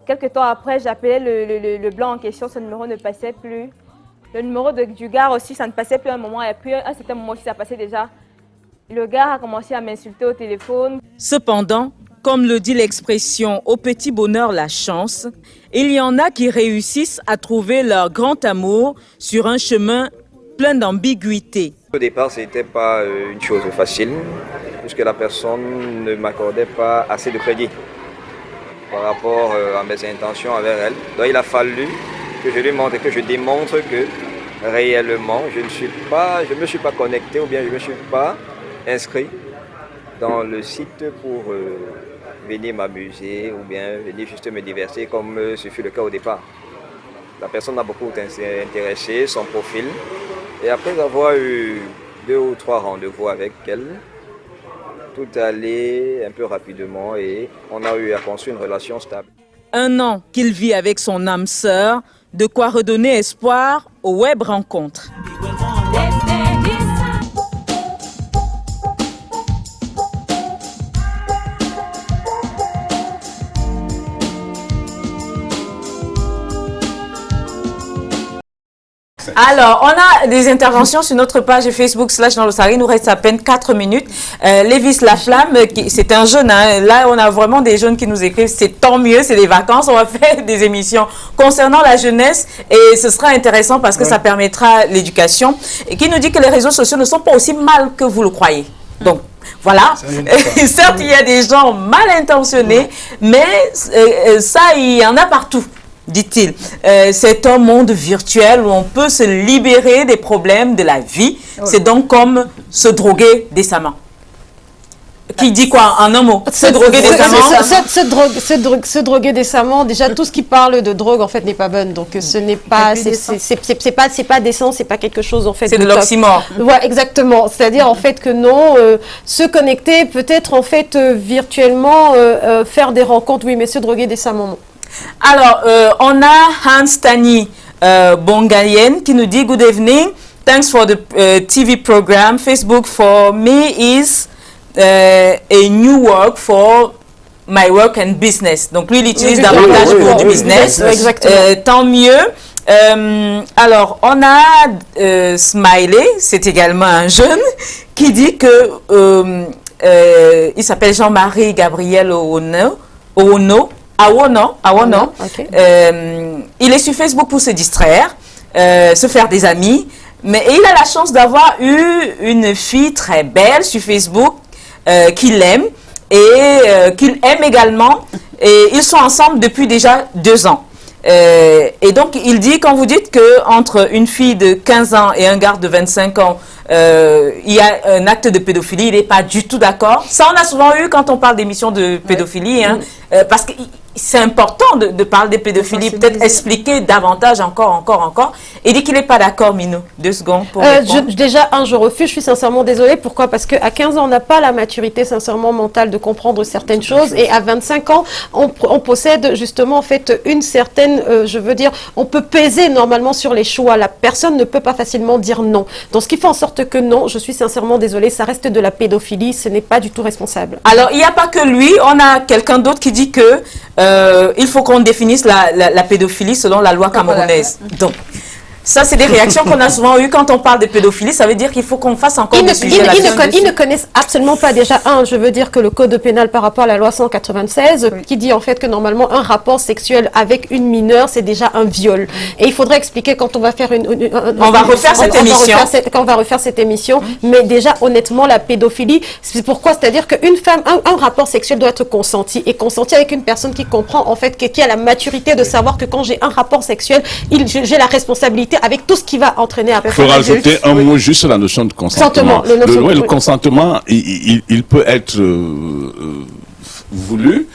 Quelque temps après, j'appelais le blanc en question, son numéro ne passait plus. Le numéro du gars aussi, ça ne passait plus à un moment. Et puis, à un certain moment aussi, ça passait déjà. Le gars a commencé à m'insulter au téléphone. Cependant, comme le dit l'expression « au petit bonheur la chance », il y en a qui réussissent à trouver leur grand amour sur un chemin plein d'ambiguïté. Au départ, ce n'était pas une chose facile, puisque la personne ne m'accordait pas assez de crédit par rapport à mes intentions envers elle. Donc il a fallu que je lui montre et que je démontre que réellement, je ne me suis pas connecté ou bien je ne me suis pas inscrit dans le site pour venir m'amuser ou bien venir juste me divertir comme ce fut le cas au départ. La personne m'a beaucoup intéressé, son profil. Et après avoir eu 2 ou 3 rendez-vous avec elle, tout allait un peu rapidement et on a eu à construire une relation stable. 1 an qu'il vit avec son âme sœur, de quoi redonner espoir aux web rencontres. Alors, on a des interventions sur notre page Facebook /Dans-le-Sahara. Il nous reste à peine 4 minutes. Lévis Laflamme, c'est un jeune. Hein. Là, on a vraiment des jeunes qui nous écrivent. C'est tant mieux, c'est les vacances. On va faire des émissions concernant la jeunesse. Et ce sera intéressant parce que ça permettra l'éducation. Et qui nous dit que les réseaux sociaux ne sont pas aussi mal que vous le croyez. Donc, voilà. Certes, il y a des gens mal intentionnés, mais ça, il y en a partout, dit-il. C'est un monde virtuel où on peut se libérer des problèmes de la vie. C'est donc comme se droguer décemment. Qui dit quoi en un mot? Se droguer décemment. Se droguer décemment, déjà tout ce qui parle de drogue en fait n'est pas bonne. Donc ce n'est pas, c'est pas décent, c'est pas quelque chose en fait. C'est de l'oxymore. Ouais, exactement. C'est-à-dire en fait que non, se connecter peut-être en fait virtuellement, faire des rencontres, oui, mais se droguer décemment non. Alors, on a Hans Tani Bongayen qui nous dit « Good evening, thanks for the TV program. Facebook for me is a new work for my work and business. » Donc, lui, il utilise davantage pour du business. Tant mieux. Alors, on a Smiley, c'est également un jeune, qui dit que il s'appelle Jean-Marie Gabriel Awono. Okay. Il est sur Facebook pour se distraire, se faire des amis, mais il a la chance d'avoir eu une fille très belle sur Facebook qu'il aime et qu'il aime également, et ils sont ensemble depuis déjà 2 ans. Et donc il dit, quand vous dites qu'entre une fille de 15 ans et un gars de 25 ans, il y a un acte de pédophilie, il n'est pas du tout d'accord. Ça, on a souvent eu quand on parle d'émissions de pédophilie, hein, parce que c'est important de parler de pédophilie, peut-être expliquer davantage encore. Il dit qu'il n'est pas d'accord, Minou. 2 secondes pour déjà, je refuse, je suis sincèrement désolée. Pourquoi? Parce qu'à 15 ans, on n'a pas la maturité sincèrement mentale de comprendre certaines choses. Et à 25 ans, on possède justement en fait une certaine, je veux dire, on peut peser normalement sur les choix. La personne ne peut pas facilement dire non. Donc ce qui fait en sorte que non, je suis sincèrement désolée, ça reste de la pédophilie, ce n'est pas du tout responsable. Alors, il n'y a pas que lui, on a quelqu'un d'autre qui dit que il faut qu'on définisse la pédophilie selon la loi camerounaise. Donc, ça, c'est des réactions qu'on a souvent eues quand on parle de pédophilie. Ça veut dire qu'il faut qu'on fasse encore des sujets là-dessus. Ils ne connaissent absolument pas déjà, je veux dire que le code pénal par rapport à la loi 196, qui dit en fait que normalement un rapport sexuel avec une mineure, c'est déjà un viol. Et il faudrait expliquer quand on va faire on va refaire cette émission. Quand on va refaire cette émission, mais déjà honnêtement, la pédophilie, c'est pourquoi, c'est-à-dire qu'une femme, un rapport sexuel doit être consenti, et consenti avec une personne qui comprend en fait, qui a la maturité de savoir que quand j'ai un rapport sexuel, j'ai la responsabilité avec tout ce qui va entraîner après. Il faut rajouter un mot juste sur la notion de consentement. Le consentement, il peut être voulu,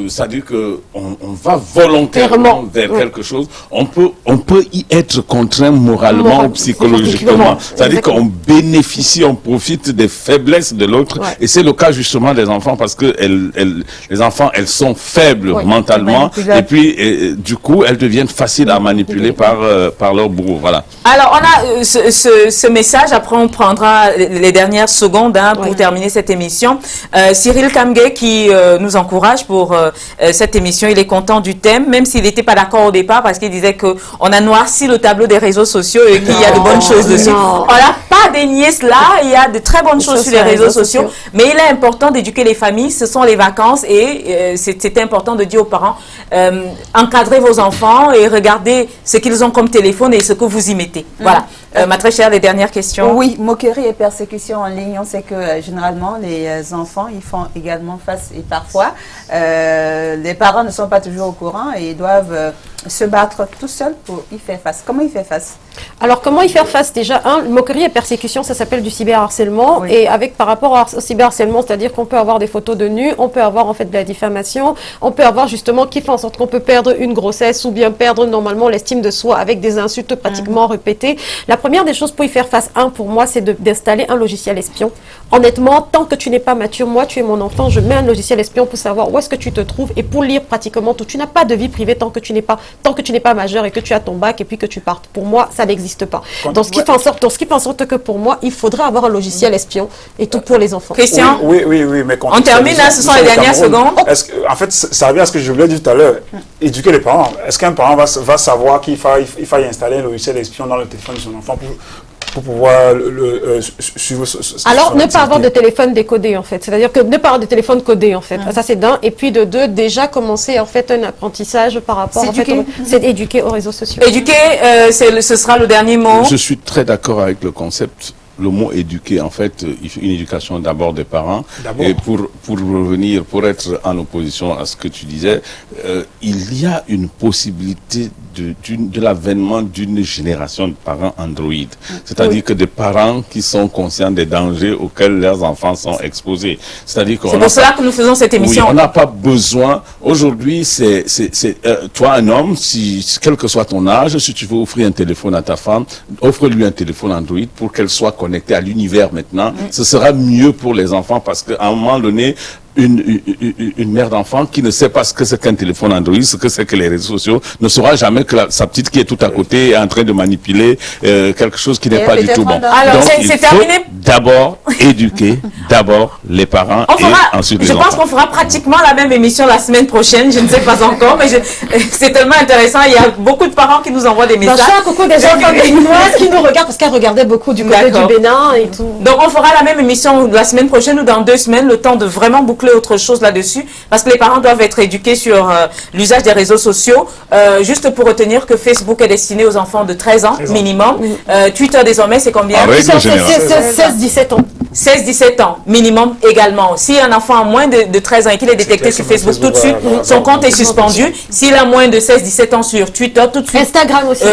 c'est-à-dire que on va volontairement vers quelque chose, on peut y être contraint moralement ou psychologiquement. C'est-à-dire qu'on bénéficie, on profite des faiblesses de l'autre, et c'est le cas justement des enfants, parce que les enfants, elles sont faibles mentalement, et puis du coup, elles deviennent faciles à manipuler par leur bourreau. Voilà. Alors, on a ce message, après on prendra les dernières secondes pour terminer cette émission. Cyril Kamge qui nous encourage pour cette émission, il est content du thème, même s'il n'était pas d'accord au départ, parce qu'il disait qu'on a noirci le tableau des réseaux sociaux et qu'il y a de bonnes choses dessus. On n'a pas dénié cela, il y a de très bonnes choses sur les réseaux sociaux, mais il est important d'éduquer les familles, ce sont les vacances, et c'est important de dire aux parents, encadrez vos enfants et regardez ce qu'ils ont comme téléphone et ce que vous y mettez. Voilà. Ma très chère, les dernières questions. Oui, moquerie et persécution en ligne, on sait que généralement les enfants, ils font également face, et parfois les parents ne sont pas toujours au courant et ils doivent se battre tout seuls pour y faire face. Comment y faire face? Alors, comment y faire face? Déjà, moquerie et persécution, ça s'appelle du cyberharcèlement. Et par rapport au cyberharcèlement, c'est-à-dire qu'on peut avoir des photos de nus, on peut avoir en fait de la diffamation, on peut avoir justement qui fait en sorte qu'on peut perdre une grossesse ou bien perdre normalement l'estime de soi avec des insultes pratiquement répétées. La première des choses pour y faire face, pour moi, c'est d'installer un logiciel espion. Honnêtement, tant que tu n'es pas mature, moi, tu es mon enfant, je mets un logiciel espion pour savoir où est-ce que tu te trouves et pour lire pratiquement tout. Tu n'as pas de vie privée tant que tu n'es pas majeur et que tu as ton bac et puis que tu partes. Pour moi, ça n'existe pas. Donc, ce qui fait en sorte que pour moi, il faudrait avoir un logiciel espion et tout pour les enfants. Christian? Oui, mais on termine, ce sont les dernières secondes. En fait, ça revient à ce que je voulais dire tout à l'heure. Éduquer les parents. Est-ce qu'un parent va savoir qu'il faille installer un logiciel espion dans le téléphone de son enfant pour pouvoir suivre alors, ne pas avoir de téléphone décodé, en fait. C'est-à-dire que ne pas avoir de téléphone codé, en fait. Ça, c'est d'un. Et puis, de deux, déjà commencer, en fait, un apprentissage par rapport, c'est éduquer aux réseaux sociaux. Éduquer, ce sera le dernier mot. Je suis très d'accord avec le concept. Le mot éduquer, en fait, une éducation d'abord des parents. Et pour revenir, pour être en opposition à ce que tu disais, il y a une possibilité de l'avènement d'une génération de parents Android. C'est-à-dire que des parents qui sont conscients des dangers auxquels leurs enfants sont exposés. C'est-à-dire c'est pour cela que nous faisons cette émission. Oui, on n'a pas besoin. Aujourd'hui, toi, un homme, quel que soit ton âge, si tu veux offrir un téléphone à ta femme, offre-lui un téléphone Android pour qu'elle soit connectée à l'univers maintenant. Ce sera mieux pour les enfants parce qu'à un moment donné, une mère d'enfant qui ne sait pas ce que c'est qu'un téléphone Android, ce que c'est que les réseaux sociaux, ne saura jamais que sa petite qui est tout à côté est en train de manipuler quelque chose qui n'est pas du tout bon. Alors, donc, c'est terminé. D'abord éduquer, d'abord les parents et ensuite les enfants. Je pense qu'on fera pratiquement la même émission la semaine prochaine, je ne sais pas encore, mais c'est tellement intéressant. Il y a beaucoup de parents qui nous envoient des messages. Coucou des enfants béninoises qui nous regardent parce qu'elles regardaient beaucoup du côté du Bénin et tout. Donc, on fera la même émission la semaine prochaine ou dans 2 semaines, le temps de vraiment boucler autre chose là-dessus, parce que les parents doivent être éduqués sur l'usage des réseaux sociaux. Juste pour retenir que Facebook est destiné aux enfants de 13 ans minimum. Twitter désormais, c'est combien? 16-17 ans. 16-17 ans minimum également. Si un enfant a moins de 13 ans et qu'il est détecté sur Facebook, tout de suite, son compte est suspendu. S'il a moins de 16-17 ans sur Twitter, tout de suite. Instagram aussi.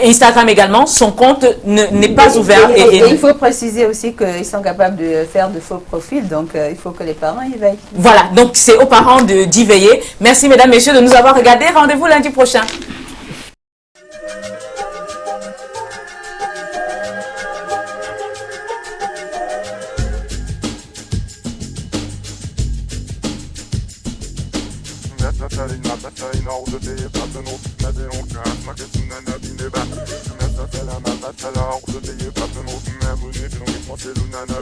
Instagram également, son compte n'est pas ouvert. Et il faut préciser aussi qu'ils sont capables de faire de faux profils, donc il faut que les parents y veillent. Voilà, donc c'est aux parents d'y veiller. Merci mesdames, messieurs de nous avoir regardés. Rendez-vous lundi prochain. Nana